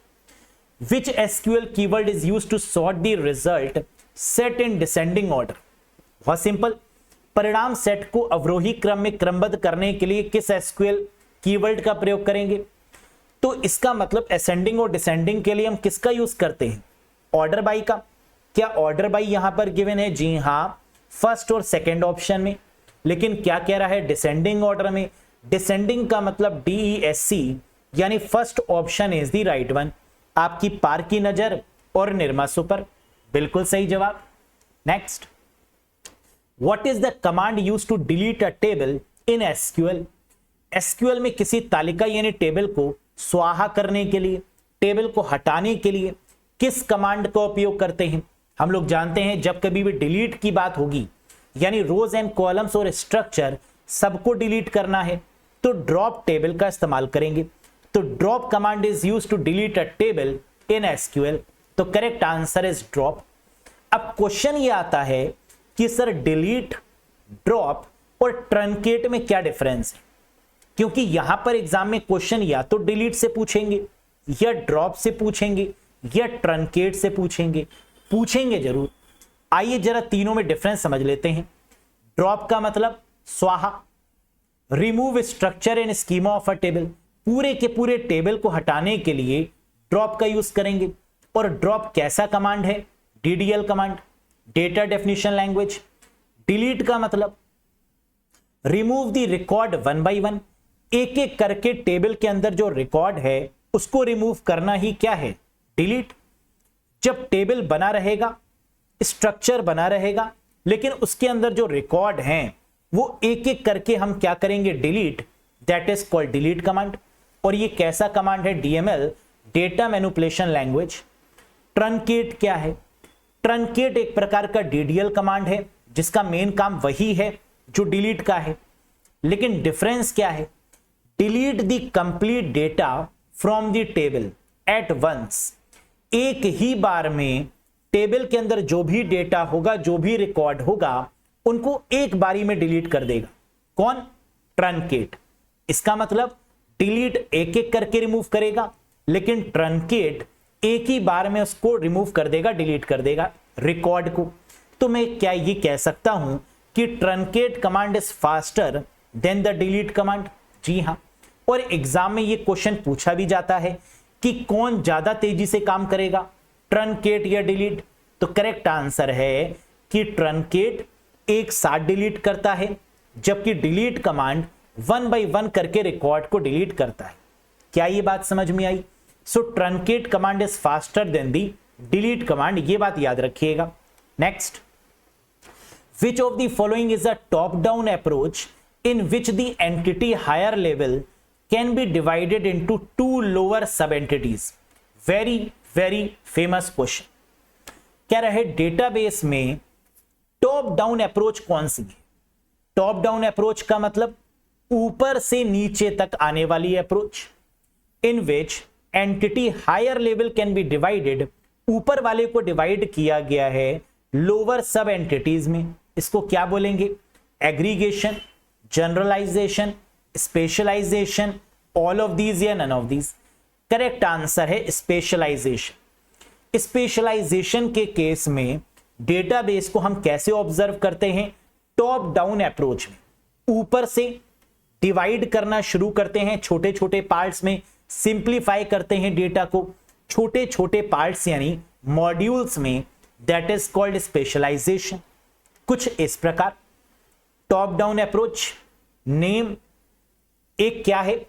which SQL keyword is used to sort the result set in descending order. बहुत सिंपल, परिणाम सेट को अवरोही क्रम में क्रमबद्ध करने के लिए किस एसक्यूएल कीवर्ड का प्रयोग करेंगे। तो इसका मतलब असेंडिंग और डिसेंडिंग के लिए हम किसका यूज करते हैं, ऑर्डर बाई का। क्या ऑर्डर बाई यहां पर गिवन है, जी हां, फर्स्ट और सेकंड ऑप्शन में। लेकिन क्या कह रहा है, डिसेंडिंग ऑर्डर में। डिसेंडिंग का मतलब DESC, यानी first option is the right one. आपकी पार की नजर और निर्मा सुपर, बिल्कुल सही जवाब। Next, what is the command used to delete a table in SQL. SQL में किसी तालिका यानी टेबल को स्वाहा करने के लिए, टेबल को हटाने के लिए किस कमांड का उपयोग करते हैं। हम लोग जानते हैं जब कभी भी डिलीट की बात होगी, यानी रोज एंड कॉलम्स और स्ट्रक्चर सबको डिलीट करना है, तो ड्रॉप टेबल का इस्तेमाल करेंगे। तो drop command is used to delete a table in SQL. तो करेक्ट आंसर इज ड्रॉप। अब क्वेश्चन ये आता है कि सर डिलीट, ड्रॉप और ट्रंकेट में क्या डिफरेंस है, क्योंकि यहां पर एग्जाम में क्वेश्चन या तो डिलीट से पूछेंगे, या ड्रॉप से पूछेंगे, या ट्रंकेट से पूछेंगे जरूर। आइए जरा तीनों में डिफरेंस समझ लेते हैं। ड्रॉप का मतलब स्वाहा, remove structure and schema of a table, पूरे के पूरे टेबल को हटाने के लिए ड्रॉप का यूज करेंगे। और ड्रॉप कैसा कमांड है, DDL command, data definition language. Delete का मतलब remove the record one by one, एक एक करके टेबल के अंदर जो रिकॉर्ड है उसको रिमूव करना ही क्या है, डिलीट। जब टेबल बना रहेगा, स्ट्रक्चर बना रहेगा, लेकिन उसके अंदर जो रिकॉर्ड हैं वो एक एक करके हम क्या करेंगे, delete, that is called delete command. और ये कैसा कमांड है, DML, data manipulation language. Truncate क्या है, ट्रंकेट एक प्रकार का DDL कमांड है जिसका मेन काम वही है जो डिलीट का है। लेकिन डिफरेंस क्या है, delete the complete data from the table at once, एक ही बार में टेबल के अंदर जो भी डेटा होगा, जो भी रिकॉर्ड होगा, उनको एक बारी में डिलीट कर देगा। कौन, ट्रंकेट। इसका मतलब डिलीट एक एक करके रिमूव करेगा, लेकिन ट्रंकेट एक ही बार में उसको रिमूव कर देगा, डिलीट कर देगा रिकॉर्ड को। तो मैं क्या ये कह सकता हूं कि truncate command is faster than the delete command. जी हां, और एग्जाम में ये क्वेश्चन पूछा भी जाता है कि कौन ज्यादा तेजी से काम करेगा, ट्रंकेट या डिलीट। तो करेक्ट आंसर है कि ट्रंकेट एक साथ डिलीट करता है, जबकि delete command one by one करके रिकॉर्ड को डिलीट करता है। क्या ये बात समझ में आई? So truncate command is faster than the delete command, ये बात याद रखिएगा। Next, which of the following is a top down approach in which the entity higher level can be divided into two lower sub entities? very famous question। क्या रहे, database में top down approach कौन सी है? Top down approach का मतलब ऊपर से नीचे तक आने वाली approach, in which entity higher level can be divided, ऊपर वाले को डिवाइड किया गया है लोअर सब एंटिटीज में। इसको क्या बोलेंगे, aggregation, generalisation, specialisation, all of these या none of these. Correct answer है स्पेशलाइजेशन। स्पेशलाइजेशन के केस में डेटाबेस को हम कैसे ऑब्जर्व करते हैं, टॉप डाउन अप्रोच में, ऊपर से डिवाइड करना शुरू करते हैं छोटे छोटे पार्ट्स में, सिंप्लीफाई करते हैं डेटा को छोटे छोटे पार्ट्स यानी मॉड्यूल्स में, दैट इज कॉल्ड स्पेशलाइजेशन। कुछ इस प्रकार टॉप डाउन अप्रोच। नेम एक क्या है,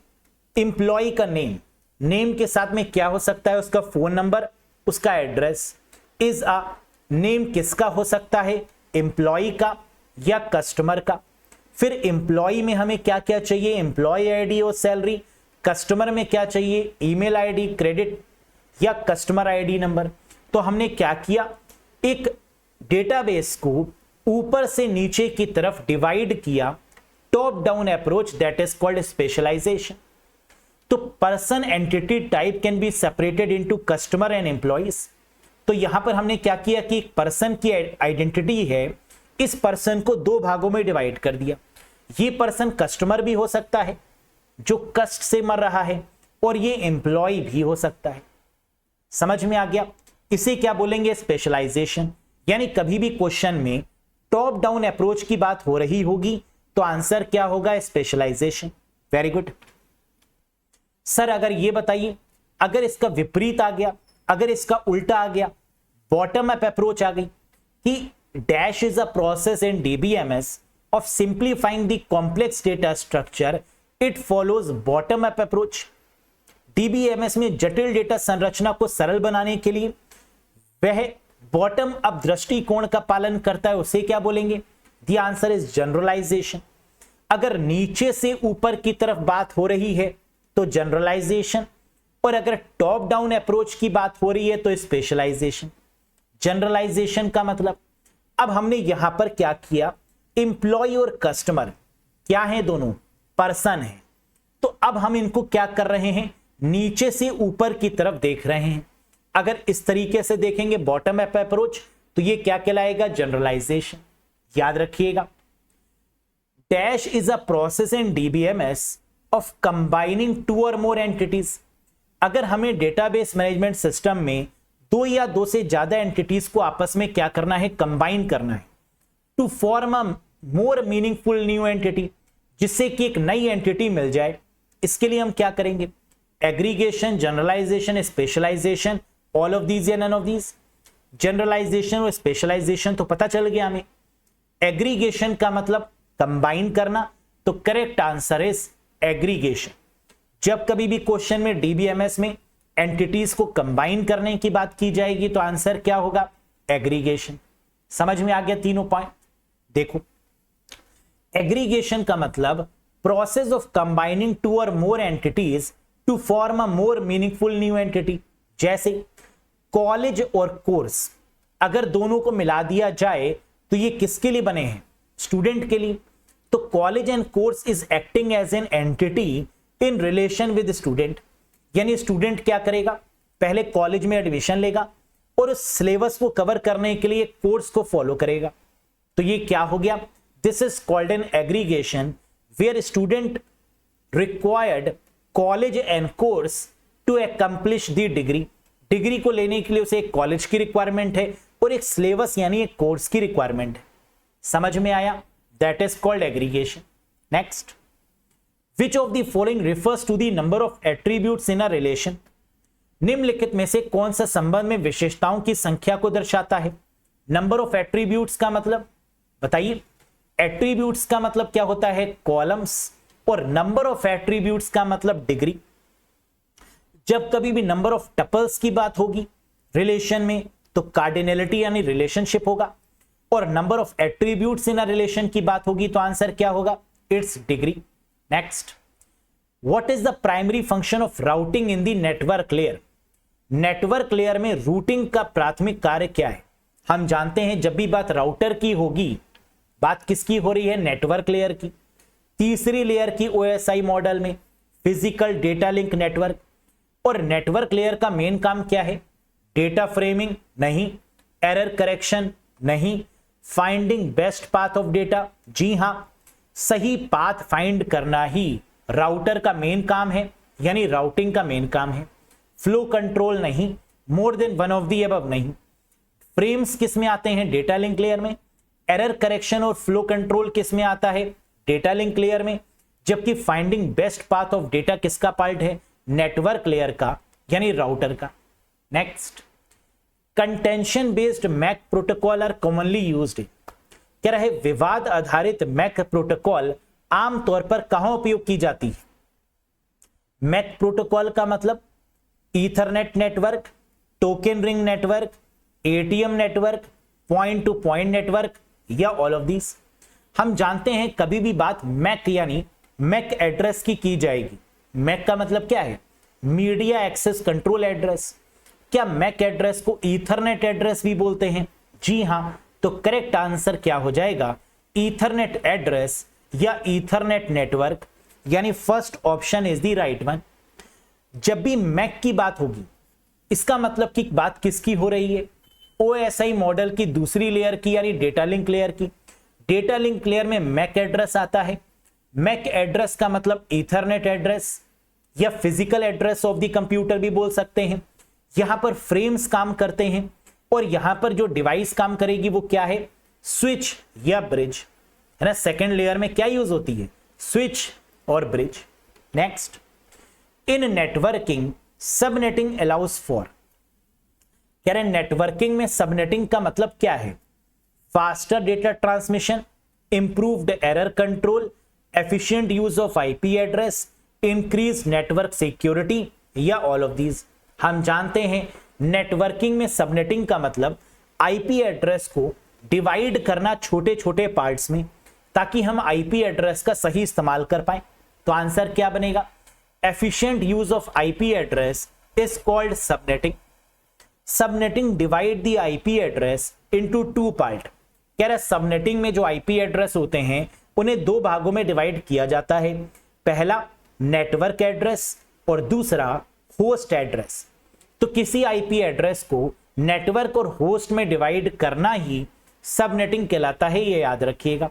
एम्प्लॉय का नेम, नेम के साथ में क्या हो सकता है, उसका फोन नंबर, उसका एड्रेस। इज अ नेम किसका हो सकता है, एम्प्लॉय का या कस्टमर का। फिर एम्प्लॉय में हमें क्या क्या चाहिए, एम्प्लॉय आईडी और सैलरी। कस्टमर में क्या चाहिए, ईमेल आईडी, क्रेडिट या कस्टमर आईडी नंबर। तो हमने क्या किया, एक डेटाबेस को ऊपर से नीचे की तरफ डिवाइड किया, top down approach, that is called specialization. तो person entity type can be separated into customer and employees. तो यहां पर हमने क्या किया कि एक पर्सन की आइडेंटिटी है, इस पर्सन को दो भागों में डिवाइड कर दिया। ये पर्सन कस्टमर भी हो सकता है जो कष्ट से मर रहा है, और ये एम्प्लॉय भी हो सकता है। समझ में आ गया? इसे क्या बोलेंगे? स्पेशलाइजेशन। यानी कभी भी क्वेश्चन में टॉप डाउन अप्रोच की बात हो रही होगी तो आंसर क्या होगा? स्पेशलाइजेशन। Very good sir. अगर ये बताइए, अगर इसका विपरीत आ गया, अगर इसका उल्टा आ गया, बॉटम अप अप्रोच आ गई कि dash is a process in DBMS of simplifying the complex data structure, it follows bottom up approach. DBMS में जटिल डेटा संरचना को सरल बनाने के लिए वह बॉटम अप दृष्टिकोण का पालन करता है, उसे क्या बोलेंगे? The answer is generalisation. अगर नीचे से ऊपर की तरफ बात हो रही है तो जनरलाइजेशन, और अगर टॉप डाउन अप्रोच की बात हो रही है तो स्पेशलाइजेशन। जनरलाइजेशन का मतलब, अब हमने यहां पर क्या किया, एम्प्लॉय और कस्टमर क्या है? दोनों पर्सन है। तो अब हम इनको क्या कर रहे हैं? नीचे से ऊपर की तरफ देख रहे हैं। अगर इस तरीके से देखेंगे बॉटम अप अप्रोच तो ये क्या कहलाएगा? जनरलाइजेशन। याद रखिएगा, dash is a process in DBMS of combining two or more entities. अगर हमें डेटाबेस मैनेजमेंट सिस्टम में दो या दो से ज्यादा एंटिटीज को आपस में क्या करना है? कंबाइन करना है, to form a more meaningful new entity, जिससे कि एक नई एंटिटी मिल जाए। इसके लिए हम क्या करेंगे? Aggregation, generalisation, specialisation, all of these या नन ऑफ दीज। जनरलाइजेशन और स्पेशलाइजेशन तो पता चल गया हमें। एग्रीगेशन का मतलब कंबाइन करना, तो करेक्ट आंसर इज एग्रीगेशन। जब कभी भी क्वेश्चन में डीबीएमएस में एंटिटीज को कंबाइन करने की बात की जाएगी तो आंसर क्या होगा? एग्रीगेशन। समझ में आ गया तीनों पॉइंट? देखो, एग्रीगेशन का मतलब process of combining two or more entities to form a more meaningful new entity. जैसे कॉलेज और कोर्स, अगर दोनों को मिला दिया जाए तो ये किसके लिए बने हैं? स्टूडेंट के लिए। तो college and course is acting as an entity in relation with student. यानी स्टूडेंट क्या करेगा? पहले कॉलेज में एडमिशन लेगा और उस सिलेबस को कवर करने के लिए कोर्स को फॉलो करेगा। तो ये क्या हो गया? This is called an aggregation where student required college and course to accomplish the degree. Degree को लेने के लिए उसे एक कॉलेज की रिक्वायरमेंट है और एक सिलेबस यानी एक कोर्स की रिक्वायरमेंट है। समझ में आया? That is called aggregation. Next, which of the following refers to the number of attributes in a relation. निम्नलिखित में से कौन सा संबंध में विशेषताओं की संख्या को दर्शाता है? नंबर ऑफ एट्रीब्यूट्स का मतलब बताइए। एट्रीब्यूट्स का मतलब क्या होता है? कॉलम्स। और नंबर ऑफ एट्रीब्यूट्स का मतलब डिग्री। जब कभी भी नंबर ऑफ टपल्स की बात होगी रिलेशन में तो कार्डिनलिटी यानी रिलेशनशिप होगा, और number of attributes in a relation की बात होगी तो आंसर क्या होगा? It's degree. Next, what is the primary function of routing in the network layer. Network layer में रूटिंग का प्राथमिक कार्य क्या है? हम जानते हैं जब भी बात राउटर की होगी, बात किसकी हो रही है? नेटवर्क लेयर की। तीसरी लेयर की ओएसआई मॉडल में फिजिकल डेटा लिंक नेटवर्क। और नेटवर्क लेयर का मेन काम क्या है? डेटा फ्रेमिंग नहीं, एरर करेक्शन नहीं, finding best path of data. जी हां, सही पाथ फाइंड करना ही राउटर का मेन काम है, यानी राउटिंग का मेन काम है। फ्लो कंट्रोल नहीं, more than one of the above नहीं। फ्रेम्स किस में आते हैं? डेटा लिंक लेयर में। एरर करेक्शन और फ्लो कंट्रोल किस में आता है? डेटा लिंक लेयर में। जबकि finding best path of data किसका पार्ट है? नेटवर्क लेयर का, यानी राउटर का। Next, contention based MAC protocol are commonly used. कह रहे विवाद आधारित मैक प्रोटोकॉल आमतौर पर कहां उपयोग की जाती है? मैक प्रोटोकॉल का मतलब Ethernet network, token ring network, ATM network, point two point network, या ऑल ऑफ दीज। हम जानते हैं कभी भी बात मैक यानी मैक एड्रेस की जाएगी। मैक का मतलब क्या है? Media access control address. क्या मैक एड्रेस को ईथरनेट एड्रेस भी बोलते हैं? जी हां, तो करेक्ट आंसर क्या हो जाएगा? ईथरनेट एड्रेस या ईथरनेट नेटवर्क, यानी first option is the right one. जब भी मैक की बात होगी इसका मतलब कि बात किसकी हो रही है? OSI मॉडल की दूसरी लेयर की यानी डेटा लिंक लेयर की। डेटा लिंक लेयर में मैक एड्रेस आता है। मैक एड्रेस का मतलब ईथरनेट एड्रेस या physical address of the computer भी बोल सकते हैं। यहां पर फ्रेम्स काम करते हैं और यहां पर जो डिवाइस काम करेगी वो क्या है, स्विच या ब्रिज, है ना। सेकेंड लेयर में क्या यूज होती है, स्विच और bridge. Next, in networking subnetting allows for, कह रहे नेटवर्किंग में सबनेटिंग का मतलब क्या है, faster data transmission, improved error control, efficient use of IP address, increase network security या ऑल ऑफ दीज। हम जानते हैं नेटवर्किंग में सबनेटिंग का मतलब आईपी एड्रेस को डिवाइड करना छोटे छोटे पार्ट्स में ताकि हम आईपी एड्रेस का सही इस्तेमाल कर पाए। तो आंसर क्या बनेगा, efficient use of IP address is called subnetting. Subnetting divide the IP address into two part, कह रहा है सबनेटिंग में जो आईपी एड्रेस होते हैं उन्हें दो भागों में डिवाइड किया जाता है, पहला नेटवर्क एड्रेस और दूसरा होस्ट एड्रेस। तो किसी आईपी एड्रेस को नेटवर्क और होस्ट में डिवाइड करना ही सबनेटिंग कहलाता है, ये याद रखिएगा।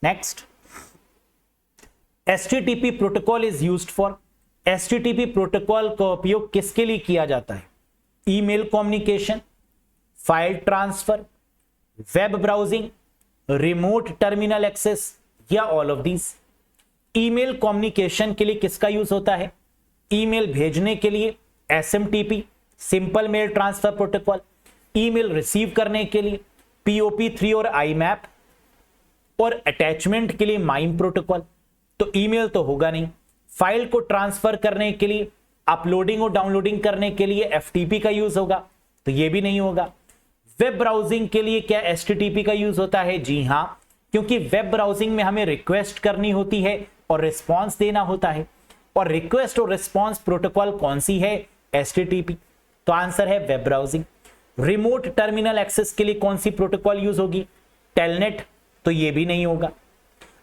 Next, HTTP protocol is used for, HTTP protocol का उपयोग किसके लिए किया जाता है, email communication, file transfer, web browsing, remote terminal access या all of these. Email communication के लिए किसका यूज होता है, ईमेल भेजने के लिए SMTP, simple mail transfer protocol, email receive करने के लिए POP3 और IMAP, और अटैचमेंट के लिए माइम प्रोटोकॉल। तो ईमेल तो होगा नहीं। फाइल को ट्रांसफर करने के लिए, अपलोडिंग और डाउनलोडिंग करने के लिए FTP का यूज होगा, तो ये भी नहीं होगा। वेब ब्राउजिंग के लिए क्या HTTP का यूज होता है, जी हां, क्योंकि वेब ब्राउजिंग में हमें रिक्वेस्ट करनी होती है और रिस्पॉन्स देना होता है, और रिक्वेस्ट और रिस्पॉन्स प्रोटोकॉल कौन सी है, HTTP। तो आंसर है web browsing. Remote terminal access के लिए कौन सी प्रोटोकॉल यूज होगी, टेलनेट, तो ये भी नहीं होगा।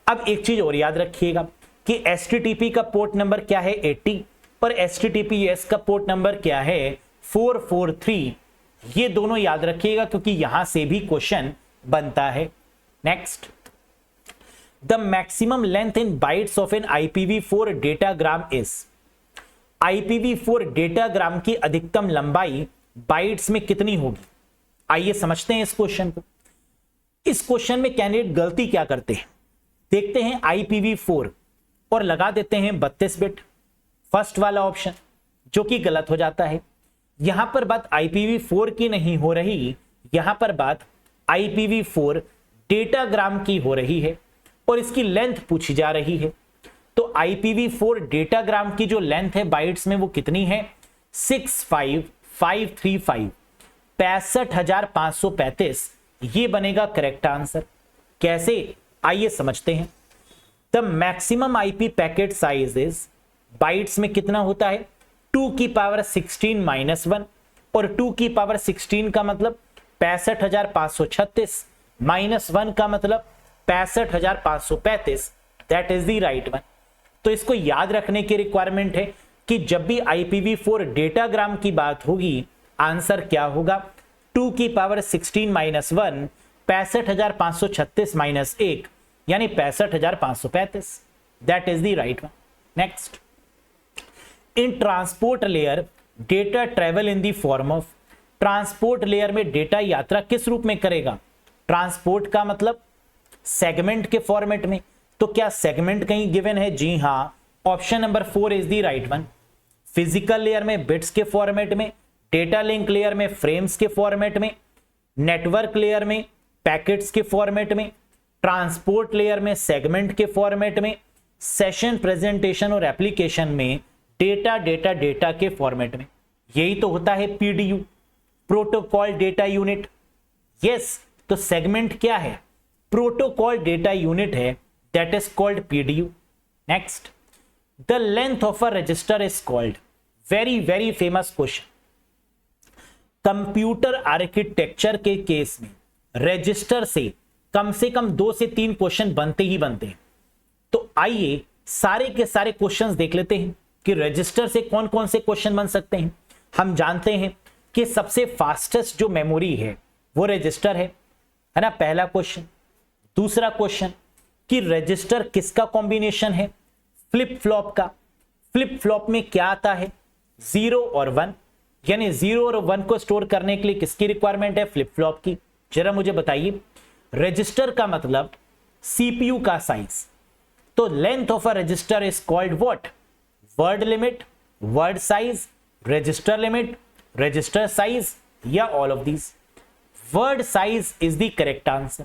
अब एक चीज और याद रखिएगा कि HTTP का पोर्ट नंबर क्या है, 80, और HTTPS का पोर्ट नंबर क्या है, 443। ये दोनों याद रखिएगा क्योंकि यहां से भी क्वेश्चन बनता है। Next, the maximum length in bytes of an IPv4 datagram is, IPv4 datagram की अधिकतम लंबाई बाइट्स में कितनी होगी। आइए समझते हैं इस क्वेश्चन को। इस क्वेश्चन में कैंडिडेट गलती क्या करते हैं, देखते हैं IPv4 और लगा देते हैं 32 बिट, फर्स्ट वाला ऑप्शन, जो कि गलत हो जाता है। यहां पर बात IPv4 की नहीं हो रही, यहां पर बात IPv4 डेटाग्राम की हो रही है और इसकी लेंथ पूछी जा रही है। तो IPv4 डेटाग्राम की जो लेंथ है बाइट्स में वो कितनी है, 65535, 65,535। ये बनेगा करेक्ट आंसर। कैसे, आइए समझते हैं। The maximum IP packet size is, bytes में कितना होता है, 2 की पावर 16 - 1, और 2 की पावर 16 का मतलब 65,536 -1 का मतलब 65,535। That is the right one. तो इसको याद रखने की रिक्वायरमेंट है कि जब भी IPv4 डेटाग्राम की बात होगी, आंसर क्या होगा, 2 की पावर 16 - 1, 65,536 - 1 यानी 65,535। That is the right one. Next, in transport layer data travel in the form of, transport layer में डेटा यात्रा किस रूप में करेगा, ट्रांसपोर्ट का मतलब सेगमेंट के फॉर्मेट में। तो क्या सेगमेंट कहीं गिवन है, जी हां, option number 4 is the right one. Physical layer में बिट्स के फॉर्मेट में, डेटा लिंक लेयर में फ्रेम्स के फॉर्मेट में, नेटवर्क लेयर में पैकेट्स के फॉर्मेट में, ट्रांसपोर्ट लेयर में सेगमेंट के फॉर्मेट में, सेशन प्रेजेंटेशन और एप्लीकेशन में डेटा डेटा डेटा के फॉर्मेट में। यही तो होता है PDU, protocol data unit. Yes, तो सेगमेंट क्या है, प्रोटोकॉल डेटा यूनिट है, that is called PDU। Next, the length of a register is called, very very famous question. Computer architecture के केस में रजिस्टर से कम 2 से 3 क्वेश्चन बनते ही बनते हैं। तो आइए सारे के सारे क्वेश्चंस देख लेते हैं कि रजिस्टर से कौन कौन से क्वेश्चन बन सकते हैं। हम जानते हैं कि सबसे फास्टेस्ट जो मेमोरी है वो रजिस्टर है ना, पहला क्वेश्चन। दूसरा क्वेश्चन कि रजिस्टर किसका कॉम्बिनेशन है, फ्लिप फ्लॉप का। फ्लिप फ्लॉप में क्या आता है, 0 और 1, यानी 0 और 1 को स्टोर करने के लिए किसकी रिक्वायरमेंट है, फ्लिप फ्लॉप की। जरा मुझे बताइए, रजिस्टर का मतलब सीपीयू का साइज, तो length of a register is called what, word limit, word size, register limit, register size, या all of these. Word size is the correct answer.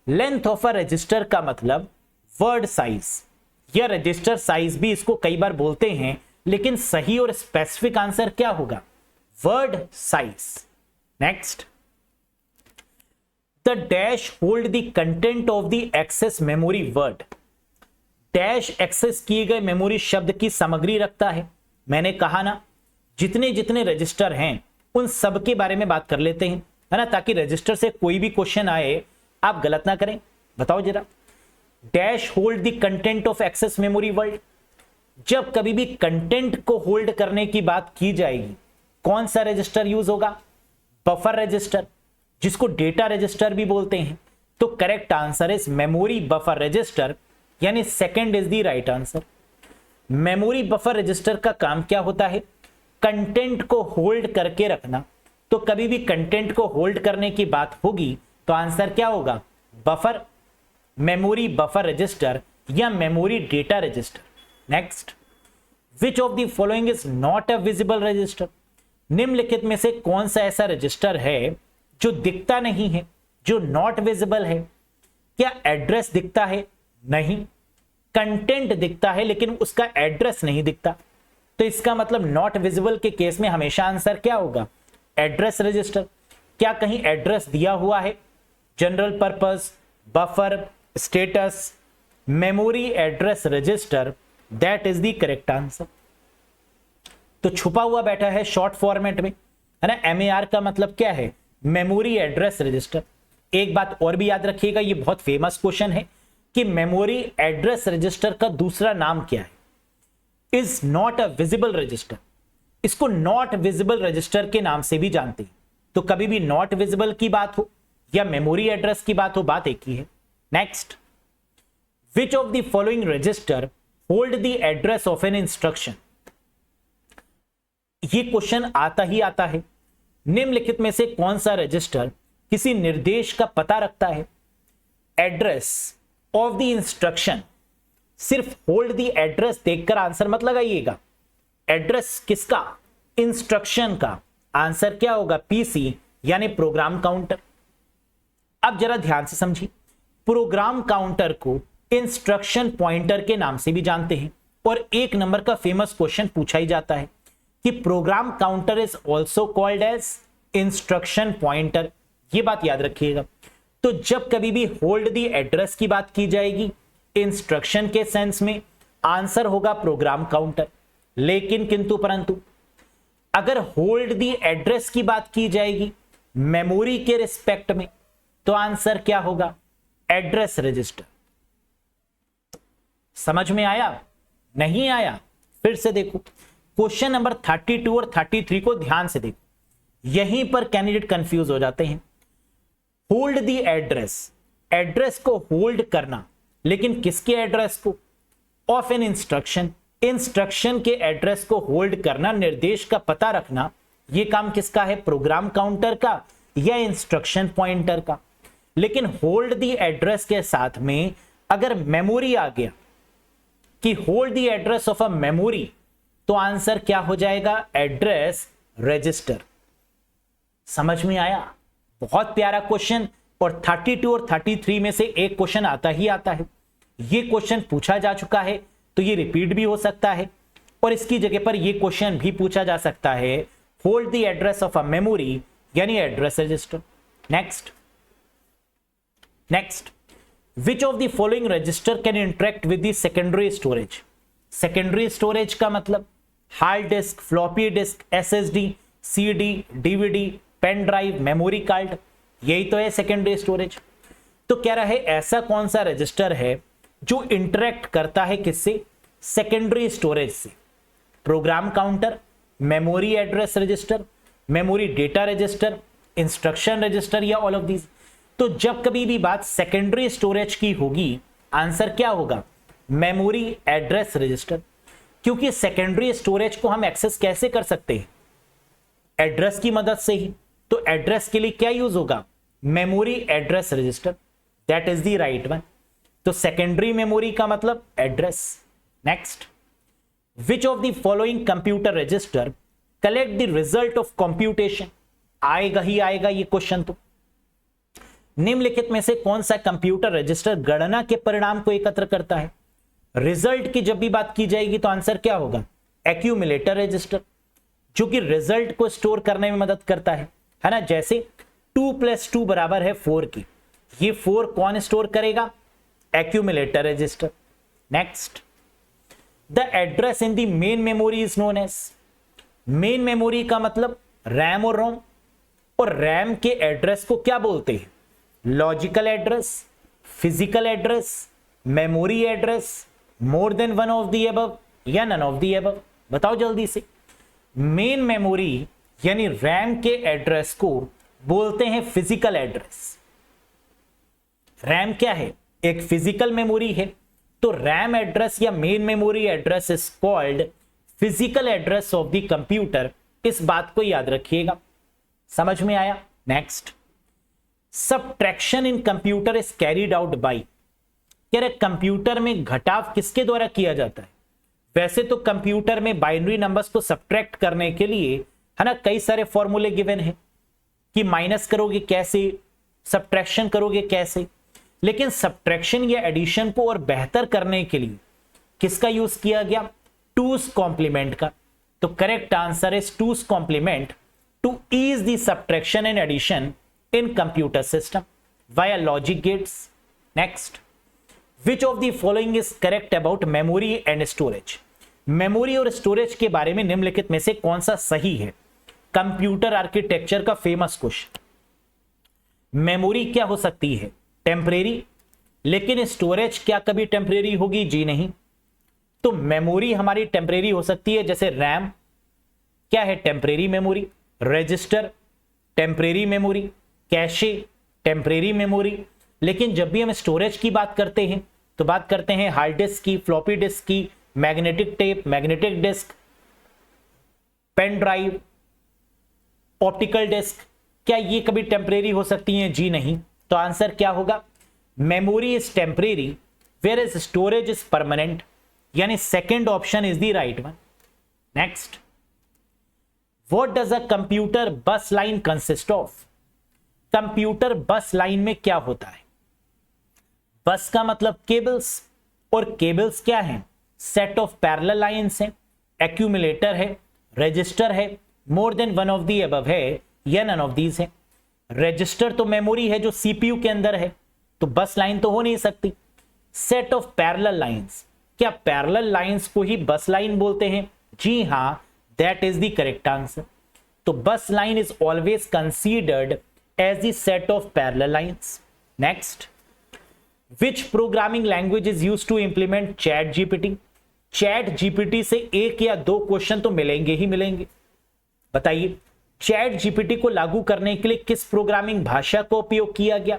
Length of a register का मतलब word size या register size भी इसको कई बार बोलते हैं, लेकिन सही और स्पेसिफिक आंसर क्या होगा, word size. Next, the dash hold the content of the access memory word. Dash access किए गए मेमोरी शब्द की सामग्री रखता है। मैंने कहा ना, जितने जितने रजिस्टर हैं उन सब के बारे में बात कर लेते हैं, है ना, ताकि रजिस्टर से कोई भी क्वेश्चन आए आप गलत ना करें। बताओ जरा, dash hold the content of access memory word. जब कभी भी कंटेंट को होल्ड करने की बात की जाएगी, कौन सा रजिस्टर यूज होगा, बफर रजिस्टर, जिसको डेटा रजिस्टर भी बोलते हैं। तो correct answer is memory buffer register, यानी second is the right answer. Memory buffer register का काम क्या होता है, कंटेंट को होल्ड करके रखना। तो कभी भी कंटेंट को होल्ड करने की बात होगी तो आंसर क्या होगा, बफर, मेमोरी बफर रजिस्टर या memory data register. Next, which of the following is not a visible register. निम्नलिखित में से कौन सा ऐसा रजिस्टर है जो दिखता नहीं है, जो नॉट विजिबल है। क्या एड्रेस दिखता है, नहीं। कंटेंट दिखता है लेकिन उसका एड्रेस नहीं दिखता, तो इसका मतलब नॉट विजिबल के केस में हमेशा आंसर क्या होगा, एड्रेस रजिस्टर। क्या कहीं एड्रेस दिया हुआ है, general purpose, buffer, status, memory address register, that is the correct answer. तो छुपा हुआ बैठा है शॉर्ट फॉर्मेट में, है ना। एमएआर का मतलब क्या है, मेमोरी एड्रेस रजिस्टर। एक बात और भी याद रखिएगा, ये बहुत फेमस क्वेश्चन है कि मेमोरी एड्रेस रजिस्टर का दूसरा नाम क्या है, is not a visible register. इसको नॉट विजिबल रजिस्टर के नाम से भी जानते हैं। तो कभी भी नॉट विजिबल की बात हो या मेमोरी एड्रेस की बात हो, बात एक ही है। Next, which of the following register hold the address of an instruction. ये क्वेश्चन आता ही आता है। निम्नलिखित में से कौन सा रजिस्टर किसी निर्देश का पता रखता है। एड्रेस ऑफ द इंस्ट्रक्शन, सिर्फ होल्ड द एड्रेस देखकर आंसर मत लगाइएगा। एड्रेस किसका, इंस्ट्रक्शन का। आंसर क्या होगा, पीसी, यानी प्रोग्राम काउंटर। अब जरा ध्यान से समझिए, प्रोग्राम काउंटर को इंस्ट्रक्शन पॉइंटर के नाम से भी जानते हैं, और एक नंबर का फेमस क्वेश्चन पूछा ही जाता है कि program counter is also called as instruction pointer. ये बात याद रखिएगा। तो जब कभी भी होल्ड द एड्रेस की बात की जाएगी इंस्ट्रक्शन के सेंस में, आंसर होगा प्रोग्राम काउंटर। लेकिन किंतु परंतु अगर होल्ड द एड्रेस की बात की जाएगी मेमोरी के रिस्पेक्ट में, तो आंसर क्या होगा, एड्रेस रजिस्टर। समझ में आया, नहीं आया, फिर से देखो क्वेश्चन नंबर 32 और 33 को ध्यान से देखो। यहीं पर कैंडिडेट कंफ्यूज हो जाते हैं। होल्ड द एड्रेस, एड्रेस को होल्ड करना, लेकिन किसके एड्रेस को, ऑफ एन इंस्ट्रक्शन। इंस्ट्रक्शन के एड्रेस को होल्ड करना, निर्देश का पता रखना, यह काम किसका है, प्रोग्राम काउंटर का या इंस्ट्रक्शन पॉइंटर का। लेकिन होल्ड द एड्रेस के साथ में अगर मेमोरी आ गया कि hold the address of a memory, तो आंसर क्या हो जाएगा, एड्रेस रजिस्टर। समझ में आया, बहुत प्यारा क्वेश्चन। और 32 और 33 में से एक क्वेश्चन आता ही आता है। ये क्वेश्चन पूछा जा चुका है तो ये रिपीट भी हो सकता है, और इसकी जगह पर ये क्वेश्चन भी पूछा जा सकता है, hold the address of a memory, यानी address register. Next, which of the following register can interact with the secondary storage. Secondary storage का मतलब hard disk, floppy disk, SSD, CD, DVD, pen drive, memory card, यही तो है secondary storage. तो कह रहा है ऐसा कौन सा रजिस्टर है जो इंटरेक्ट करता है किससे, सेकेंडरी स्टोरेज से। Program counter, memory address register, memory data register instruction register या ऑल ऑफ दीज? तो जब कभी भी बात सेकेंडरी स्टोरेज की होगी, आंसर क्या होगा? Memory address register. क्योंकि सेकेंडरी स्टोरेज को हम एक्सेस कैसे कर सकते हैं? एड्रेस की मदद से ही। तो एड्रेस के लिए क्या यूज होगा? Memory address register. That is the right one. तो सेकेंडरी मेमोरी का मतलब address. Next, which of the following computer register collect the result of computation? आएगा ही आएगा ये क्वेश्चन। तो निम्नलिखित में से कौन सा कंप्यूटर रजिस्टर गणना के परिणाम को एकत्र करता है? रिजल्ट की जब भी बात की जाएगी तो आंसर क्या होगा? एक्यूमुलेटर रजिस्टर, जो कि रिजल्ट को स्टोर करने में मदद करता है ना। जैसे 2 + 2 बराबर है 4 की, ये 4 कौन स्टोर करेगा? Accumulator register. Next, the address in the main memory is known as? Main memory का मतलब रैम और रोम, और रैम के एड्रेस को क्या बोलते हैं? Logical address, physical address, memory address, more than one of the above या नन ऑफ द अबव? बताओ जल्दी से। मेन मेमोरी यानी रैम के एड्रेस को बोलते हैं फिजिकल एड्रेस। रैम क्या है? एक फिजिकल मेमोरी है। तो रैम एड्रेस या main memory address is called physical address of the computer. इस बात को याद रखिएगा। समझ में आया? Next, subtraction in computer is carried out by? कह रहे कंप्यूटर में घटाव किसके द्वारा किया जाता है? वैसे तो कंप्यूटर में बाइनरी नंबर्स को सब्ट्रैक्ट करने के लिए है ना कई सारे फॉर्मूले गिवन है कि माइनस करोगे कैसे, सब्ट्रैक्शन करोगे कैसे। लेकिन सब्ट्रैक्शन या एडिशन को और बेहतर करने के लिए किसका यूज किया गया? 2's कॉम्प्लीमेंट का। तो correct answer is 2's complement to ease the subtraction and addition in computer system via logic gates. Next, which of the following is correct about memory and storage? Memory और storage के बारे में निम्नलिखित में से कौन सा सही है? कंप्यूटर आर्किटेक्चर का फेमस क्वेश्चन। मेमोरी क्या हो सकती है? टेम्परेरी। लेकिन स्टोरेज क्या कभी टेम्परेरी होगी? जी नहीं। तो मेमोरी हमारी टेम्परेरी हो सकती है, जैसे रैम क्या है? Temporary memory. Register temporary memory. Cache temporary memory. लेकिन जब भी हम स्टोरेज की बात करते हैं तो बात करते हैं हार्ड डिस्क की, फ्लॉपी डिस्क की, magnetic tape, magnetic disk, pen drive, optical disk. क्या ये कभी टेम्परेरी हो सकती हैं? जी नहीं। तो आंसर क्या होगा? Memory is temporary whereas storage is permanent, यानी second option is the right one. Next, what does a computer bus line consist of? Computer bus line में क्या होता है? बस का मतलब केबल्स, और केबल्स क्या है? सेट ऑफ पैरेलल लाइंस हैं, एक्यूमुलेटर है, रजिस्टर है, मोर than one of the above है या नन ऑफ दीज है। रजिस्टर तो मेमोरी है जो सीपीयू के अंदर है, तो बस लाइन तो हो नहीं सकती। सेट ऑफ पैरेलल लाइंस, क्या पैरेलल लाइंस को ही बस लाइन बोलते हैं? जी हां, that is the correct answer. तो बस line is always considered as the set of parallel lines. Next, which programming language is used to implement chat GPT? chat GPT से एक या दो क्वेश्चन तो मिलेंगे ही मिलेंगे। बताइए, चैट जीपीटी को लागू करने के लिए किस प्रोग्रामिंग भाषा का उपयोग किया गया?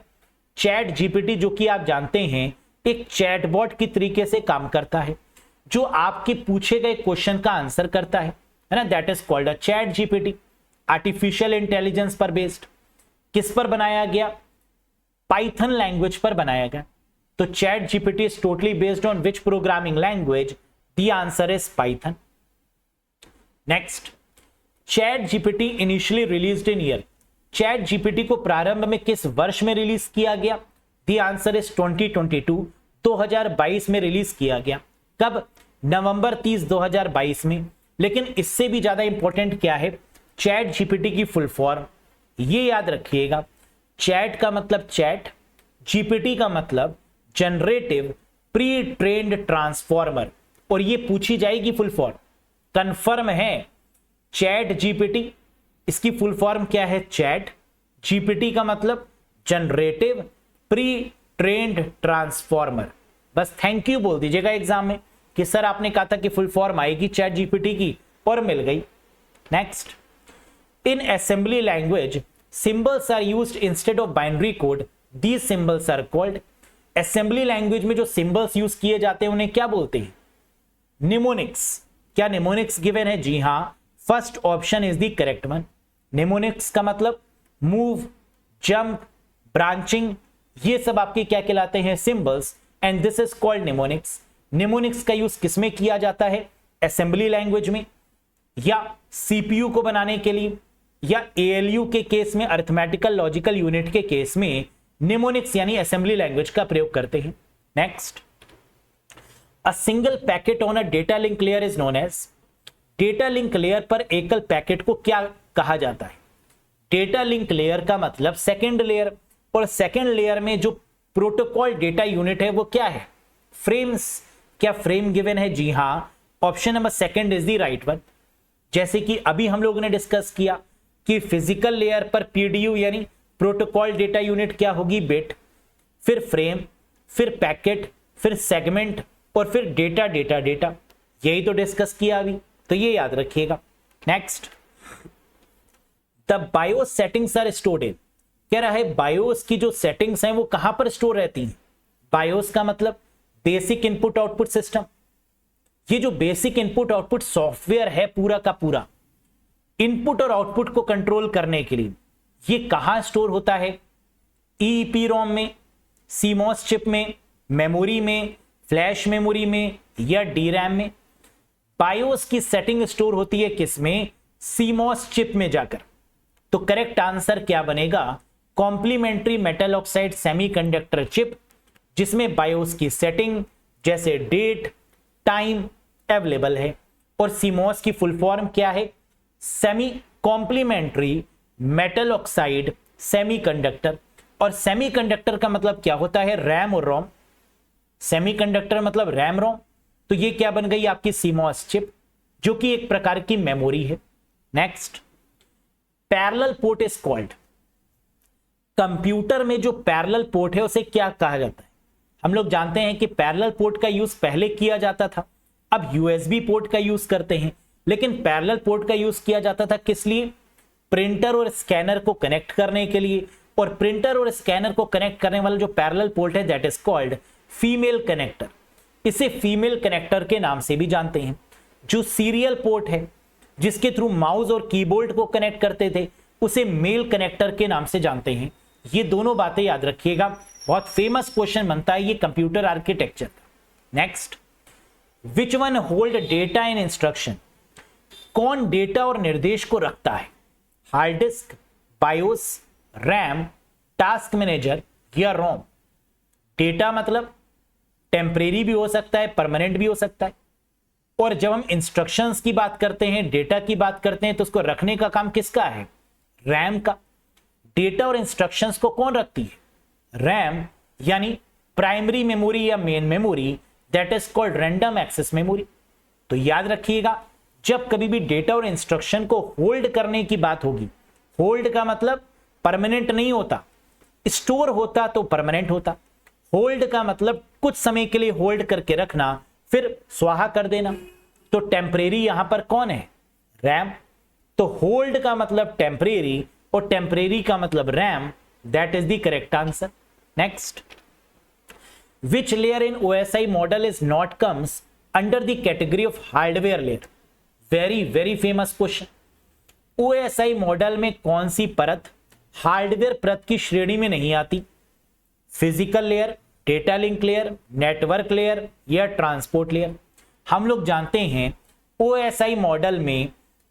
चैट जीपीटी जो कि आप जानते हैं एक चैटबॉट की तरीके से काम करता है, जो आपके पूछे गए क्वेश्चन का आंसर करता है ना। That is called a chat GPT. Artificial intelligence पर बेस्ड। किस पर बनाया गया? पाइथन लैंग्वेज पर बनाया गया। तो chat GPT is totally based on which programming language? The answer is Python. Next, chat GPT initially released in year? Chat GPT को प्रारंभ में किस वर्ष में रिलीज किया गया? द आंसर इज 2022, 2022 में रिलीज किया गया। कब? नवंबर 30, 2022 में। लेकिन इससे भी ज्यादा इंपॉर्टेंट क्या है? चैट जीपीटी की फुल फॉर्म ये याद रखिएगा। चैट का मतलब चैट, जीपीटी का मतलब जनरेटिव प्री ट्रेन्ड ट्रांसफॉर्मर। और ये पूछी जाएगी फुल फॉर्म, कंफर्म है? चैट जीपीटी, इसकी फुल फॉर्म क्या है? चैट। जीपीटी का मतलब जनरेटिव प्री ट्रेन्ड ट्रांसफॉर्मर। बस थैंक यू बोल दीजिएगा एग्जाम में कि सर आपने कहा था कि फुल फॉर्म आएगी चैट जीपीटी की, और मिल गई। Next, in assembly language symbols are used instead of binary code, these symbols are called। Assembly language में जो सिंबल्स यूज किए जाते हैं उन्हें क्या बोलते हैं? निमोनिक्स। क्या निमोनिक्स गिवन है? जी हां, first option is the correct one. Mnemonics का मतलब मूव, जंप, ब्रांचिंग, ये सब आपके क्या कहलाते हैं? Symbols, and this is called mnemonics. Mnemonics का यूज किसमें किया जाता है? असेंबली लैंग्वेज में, या सीपीयू को बनाने के लिए, या एएलयू के केस में, अरिथमेटिकल लॉजिकल यूनिट के केस में निमोनिक्स यानी असेंबली लैंग्वेज का प्रयोग करते हैं। Next, a single packet on a data link layer is known as. Data link layer पर एकल पैकेट को क्या कहा जाता है? डेटा लिंक लेयर का मतलब सेकेंड लेयर, और सेकेंड लेयर में जो प्रोटोकॉल डेटा यूनिट है वो क्या है? फ्रेम्स। क्या फ्रेम गिवन है? जी हां, option number second is the right one. जैसे कि अभी हम लोगों ने डिस्कस किया कि फिजिकल लेयर पर पीडीयू यानी प्रोटोकॉल डेटा यूनिट क्या होगी? बिट, फिर फ्रेम, फिर पैकेट, फिर सेगमेंट, और फिर डेटा डेटा डेटा। यही तो डिस्कस किया अभी, तो ये याद रखिएगा। Next, the BIOS settings are stored in. कह रहा है बायोस की जो सेटिंग्स हैं वो कहां पर स्टोर रहती हैं? बायोस का मतलब बेसिक इनपुट आउटपुट सिस्टम। ये जो बेसिक इनपुट आउटपुट सॉफ्टवेयर है पूरा का पूरा, इनपुट और आउटपुट को कंट्रोल करने के लिए, ये कहां स्टोर होता है? EEPROM में, CMOS चिप में, मेमोरी में, फ्लैश मेमोरी में, या DRAM में? बायोस की सेटिंग स्टोर होती है किसमें? CMOS चिप में जाकर। तो करेक्ट आंसर क्या बनेगा? Complementary metal oxide semiconductor chip, जिसमें बायोस की सेटिंग जैसे डेट, टाइम अवेलेबल है। और CMOS की फुल फॉर्म क्या है? Semi complementary metal oxide semiconductor. और सेमीकंडक्टर का मतलब क्या होता है? रैम और रोम। सेमीकंडक्टर मतलब रैम रोम, तो ये क्या बन गई? आपकी CMOS चिप, जो कि एक प्रकार की मेमोरी है। Next, parallel port is called. Computer में जो पैरेलल पोर्ट है उसे क्या कहा जाता है? हम लोग जानते हैं कि पैरेलल पोर्ट का यूज पहले किया जाता था, अब USB पोर्ट का यूज करते हैं, लेकिन पैरेलल पोर्ट का यूज किया जाता था किस लिए? प्रिंटर और स्कैनर को कनेक्ट करने के लिए। और प्रिंटर और स्कैनर को कनेक्ट करने वाला जो पैरेलल पोर्ट है that is called female connector. इसे फीमेल कनेक्टर के नाम से भी जानते हैं। जो सीरियल पोर्ट है जिसके थ्रू माउस और कीबोर्ड को कनेक्ट करते थे उसे मेल कनेक्टर के नाम से जानते हैं। ये दोनों बातें याद रखिएगा, बहुत फेमस क्वेश्चन बनता है ये कंप्यूटर आर्किटेक्चर का। Next, which one hold data in instruction. कौन डेटा और निर्देश को रखता है? Hard disk, BIOS, RAM, task manager, या रोम? डेटा मतलब टेम्परेरी भी हो सकता है, परमानेंट भी हो सकता है। और जब हम इंस्ट्रक्शंस की बात करते हैं, डेटा की बात करते हैं, तो उसको रखने का काम किसका है? रैम का। डेटा और इंस्ट्रक्शंस को कौन रखती है? रैम, यानी प्राइमरी मेमोरी या main memory, that is called random access memory. तो याद रखिएगा, जब कभी भी डेटा और इंस्ट्रक्शन को होल्ड करने की बात होगी, होल्ड का मतलब परमानेंट नहीं होता, स्टोर होता तो परमानेंट होता। होल्ड का मतलब कुछ समय के लिए होल्ड करके रखना, फिर स्वाहा कर देना। तो टेम्परेरी यहां पर कौन है? रैम। तो होल्ड का मतलब टेम्परेरी और टेम्परेरी का मतलब RAM, that is the correct answer. Next, which layer in OSI model is not comes under the category of hardware layer? Very very famous question. OSI model में कौन सी परत hardware परत की श्रेणी में नहीं आती? Physical layer, data link layer, network layer, या ट्रांसपोर्ट लेयर? हम लोग जानते हैं OSI मॉडल में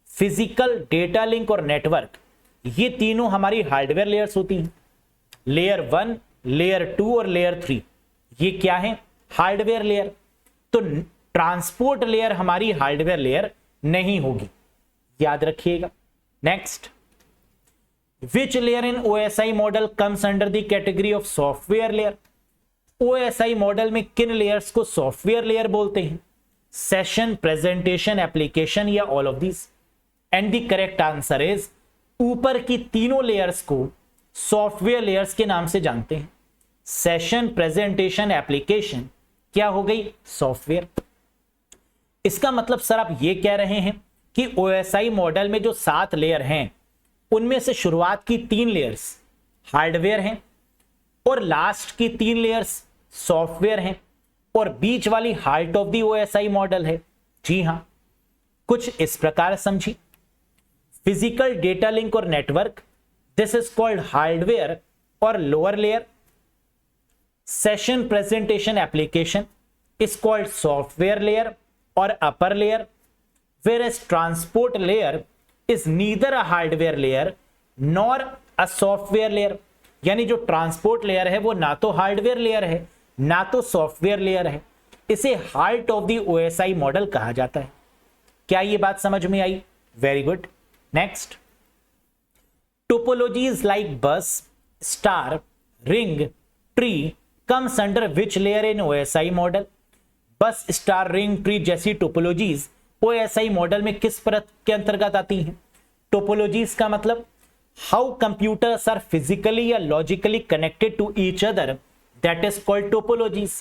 फिजिकल, डेटा लिंक और नेटवर्क, ये तीनों हमारी हार्डवेयर लेयर्स होती हैं। लेयर 1, लेयर 2 और लेयर 3 ये क्या है? Hardware layer. तो ट्रांसपोर्ट लेयर हमारी हार्डवेयर लेयर नहीं होगी, याद रखिएगा। Next, which layer in OSI model comes under the category of software layer? OSI model में किन लेयर्स को सॉफ्टवेयर लेयर बोलते हैं? सेशन, प्रेजेंटेशन, एप्लीकेशन, या all of this? And the correct answer is ऊपर की तीनों लेयर्स को सॉफ्टवेयर लेयर्स के नाम से जानते हैं। सेशन, प्रेजेंटेशन, एप्लीकेशन क्या हो गई? सॉफ्टवेयर। इसका मतलब सर आप ये कह रहे हैं कि OSI मॉडल में जो 7 लेयर हैं उनमें से शुरुआत की 3 लेयर्स हार्डवेयर हैं और लास्ट की 3 लेयर्स सॉफ्टवेयर हैं और बीच वाली heart of the OSI model है। जी हां, कुछ इस प्रकार समझी। फिजिकल डेटा लिंक और network, this is called hardware और lower layer. Session presentation application is called software layer और upper layer, whereas transport layer is neither a hardware layer nor a software layer। यानी जो transport layer है वो ना तो hardware layer है ना तो सॉफ्टवेयर लेयर है। इसे heart of the OSI model कहा जाता है। क्या ये बात समझ में आई? Very good. Next, topologies like bus, star, ring, tree comes under which layer in OSI model? Bus, star, ring, tree जैसी टोपोलॉजीज ओएसआई मॉडल में किस परत के अंतर्गत आती हैं? टोपोलॉजीज का मतलब हाउ कंप्यूटर्स आर फिजिकली या logically connected to each other, that is called topologies.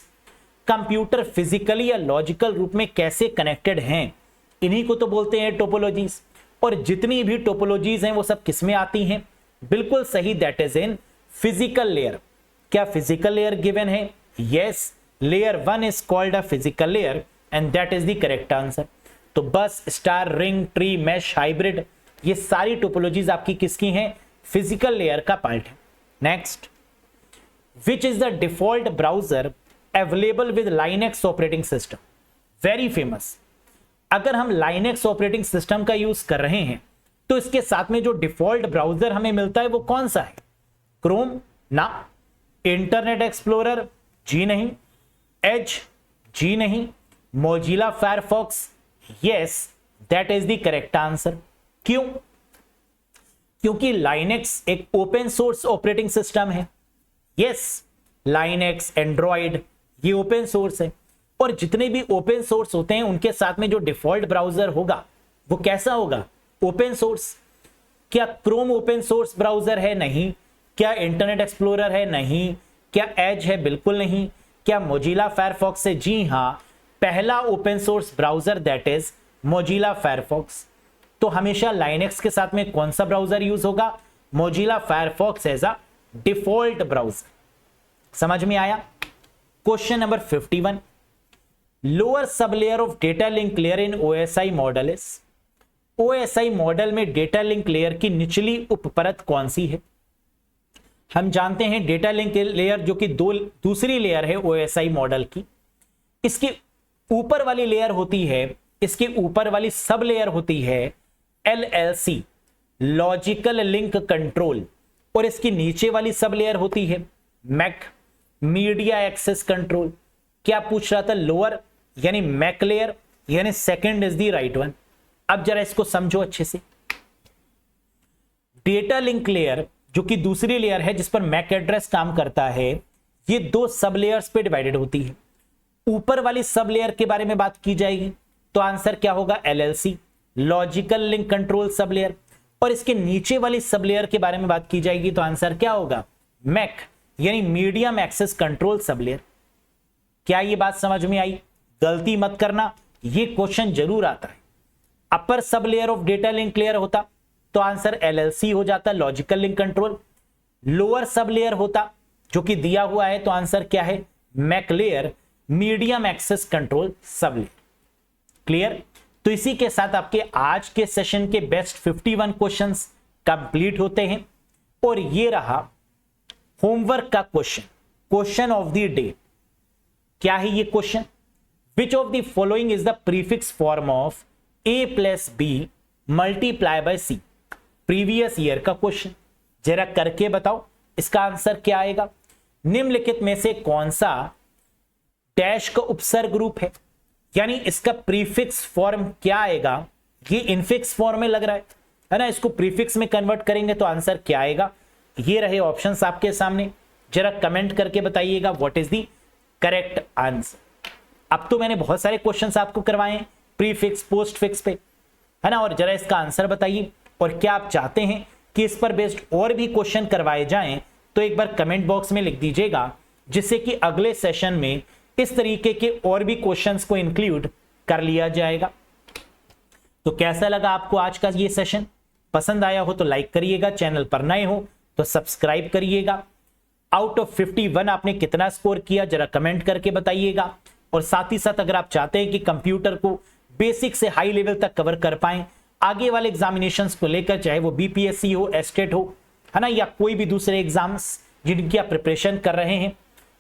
Computer physically या लॉजिकल रूप में कैसे कनेक्टेड हैं, इन्हीं को तो बोलते हैं टोपोलॉजीज। और जितनी भी टोपोलॉजीज हैं वो सब किस में आती हैं? बिल्कुल सही, that is in physical layer. क्या फिजिकल लेयर गिवन है? Yes, layer 1 is called a physical layer and that is the correct answer. तो bus, star, ring, tree, mesh, hybrid, ये सारी टोपोलॉजीज आपकी किसकी हैं? फिजिकल लेयर का पार्ट है। Next, which is the default browser available with Linux operating system? Very famous. अगर हम लाइनेक्स ऑपरेटिंग सिस्टम का यूज कर रहे हैं तो इसके साथ में जो डिफॉल्ट ब्राउजर हमें मिलता है वो कौन सा है? क्रोम? ना। Internet explorer? जी नहीं। एज? जी नहीं। Mozilla Firefox? Yes, that is the correct answer. क्यों? क्योंकि लाइनेक्स एक ओपन सोर्स ऑपरेटिंग सिस्टम है। यस, लाइनेक्स, एंड्रॉइड, ये ओपन सोर्स है और जितने भी ओपन सोर्स होते हैं उनके साथ में जो डिफॉल्ट ब्राउजर होगा वो कैसा होगा? Open source. क्या क्रोम ओपन सोर्स ब्राउजर है? नहीं। क्या इंटरनेट एक्सप्लोरर है? नहीं। क्या एज है? बिल्कुल नहीं। क्या मोजिला फायरफॉक्स है? जी हां, पहला open source browser that is Mozilla Firefox. तो हमेशा लाइनेक्स के साथ में कौन सा ब्राउजर यूज होगा? Mozilla Firefox as a default browser. समझ में आया? Question number 51, lower sub layer of data link layer in OSI model is? OSI model में डेटा लिंक लेयर की निचली उपपरत कौन सी है? हम जानते हैं डेटा लिंक लेयर जो कि दूसरी लेयर है ओएसआई मॉडल की, इसकी ऊपर वाली लेयर होती है, इसके ऊपर वाली सब लेयर होती है एलएलसी, लॉजिकल लिंक कंट्रोल, और इसकी नीचे वाली सब लेयर होती है मैक, मीडिया एक्सेस कंट्रोल। क्या पूछ रहा था? लोअर यानी मैक लेयर, यानी second is the right one. अब जरा इसको समझो अच्छे से। डेटा लिंक लेयर जो कि दूसरी लेयर है जिस पर मैक एड्रेस काम करता है, ये 2 सब लेयर्स पे डिवाइडेड होती है। ऊपर वाली सब लेयर के बारे में बात की जाएगी तो आंसर क्या होगा? LLC, logical link control sub layer. और इसके नीचे वाली सब लेयर के बारे में बात की जाएगी तो आंसर क्या होगा? मैक, यानी medium access control sub layer. क्या ये बात समझ में आई? गलती मत करना, ये क्वेश्चन जरूर आता है। Upper sub layer of data link layer होता तो आंसर एलएलसी हो जाता, logical link control. Lower sub layer होता जो कि दिया हुआ है तो आंसर क्या है? MAC layer, medium access control sub layer. Clear? तो इसी के साथ आपके आज के सेशन के बेस्ट 51 क्वेश्चंस कंप्लीट होते हैं। और ये रहा होमवर्क का question, question of the day. क्या है ये question? Which of the following is the prefix form of a plus B multiply by C? Previous year का क्वेश्चन, जरा करके बताओ इसका आंसर क्या आएगा। निम्नलिखित में से कौन सा डैश का उपसर्ग रूप है, यानी इसका प्रीफिक्स फॉर्म क्या आएगा? ये इनफिक्स फॉर्म में लग रहा है ना, इसको प्रीफिक्स में कन्वर्ट करेंगे तो आंसर क्या आएगा? ये रहे ऑप्शंस आपके सामने, जरा कमेंट करके बताइएगा what is the correct answer. अब तो मैंने बहुत सारे क्वेश्चंस आपको करवाए हैं प्रीफिक्स पोस्ट फिक्स पे, है ना, और जरा इसका आंसर बताइए। और क्या आप चाहते हैं कि इस पर बेस्ड और भी क्वेश्चन करवाए जाएं तो एक बार कमेंट बॉक्स में लिख दीजिएगा, जिससे कि अगले सेशन में इस तरीके के और भी क्वेश्चंस को इंक्लूड कर लिया जाएगा। तो कैसा लगा आपको आज का ये सेशन? पसंद आया हो तो लाइक करिएगा, चैनल पर नए हो तो सब्सक्राइब करिएगा। आउट ऑफ 51 आपने कितना स्कोर किया जरा कमेंट करके बताइएगा। और साथ ही साथ अगर आप चाहते हैं कि कंप्यूटर को बेसिक से हाई लेवल तक कवर कर पाएं आगे वाले एग्जामिनेशंस को लेकर, चाहे वो बीपीएससी हो, एस्टेट हो, है ना, या कोई भी दूसरे एग्जाम्स जिनकी आप प्रिपरेशन कर रहे हैं,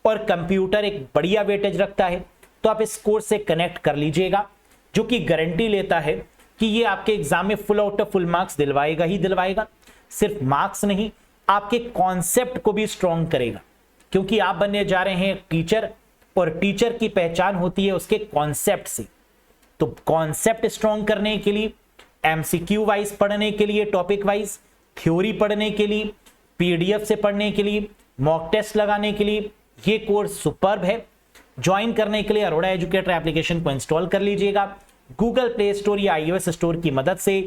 और कंप्यूटर एक बढ़िया वेटेज रखता है, तो आप इस कोर्स से कनेक्ट कर लीजिएगा, जो कि गारंटी लेता है कि ये आपके एग्जाम में full out of full marks दिलवाएगा ही दिलवाएगा। सिर्फ मार्क्स नहीं, आपके कॉन्सेप्ट को भी स्ट्रॉन्ग करेगा, क्योंकि आप बनने जा रहे हैं टीचर, और टीचर की पहचान होती है उसके कॉन्सेप्ट से। तो कॉन्सेप्ट स्ट्रॉन्ग करने के लिए, एमसीक्यू वाइज पढ़ने के लिए, टॉपिक वाइज थ्योरी पढ़ने के लिए, पीडीएफ से पढ़ने के लिए, मॉक टेस्ट लगाने के लिए ये कोर्स सुपर्ब है। ज्वाइन करने के लिए अरोड़ा एजुकेटर एप्लीकेशन को इंस्टॉल कर लीजिएगा गूगल प्ले स्टोर या iOS स्टोर की मदद से।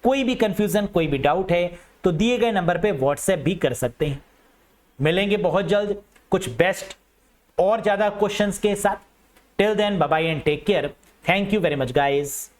कोई भी कंफ्यूजन, कोई भी डाउट है तो दिए गए नंबर पे व्हाट्सएप भी कर सकते हैं। मिलेंगे बहुत जल्द कुछ बेस्ट और ज्यादा क्वेश्चंस के साथ। Till then bye bye and take care. Thank you very much guys.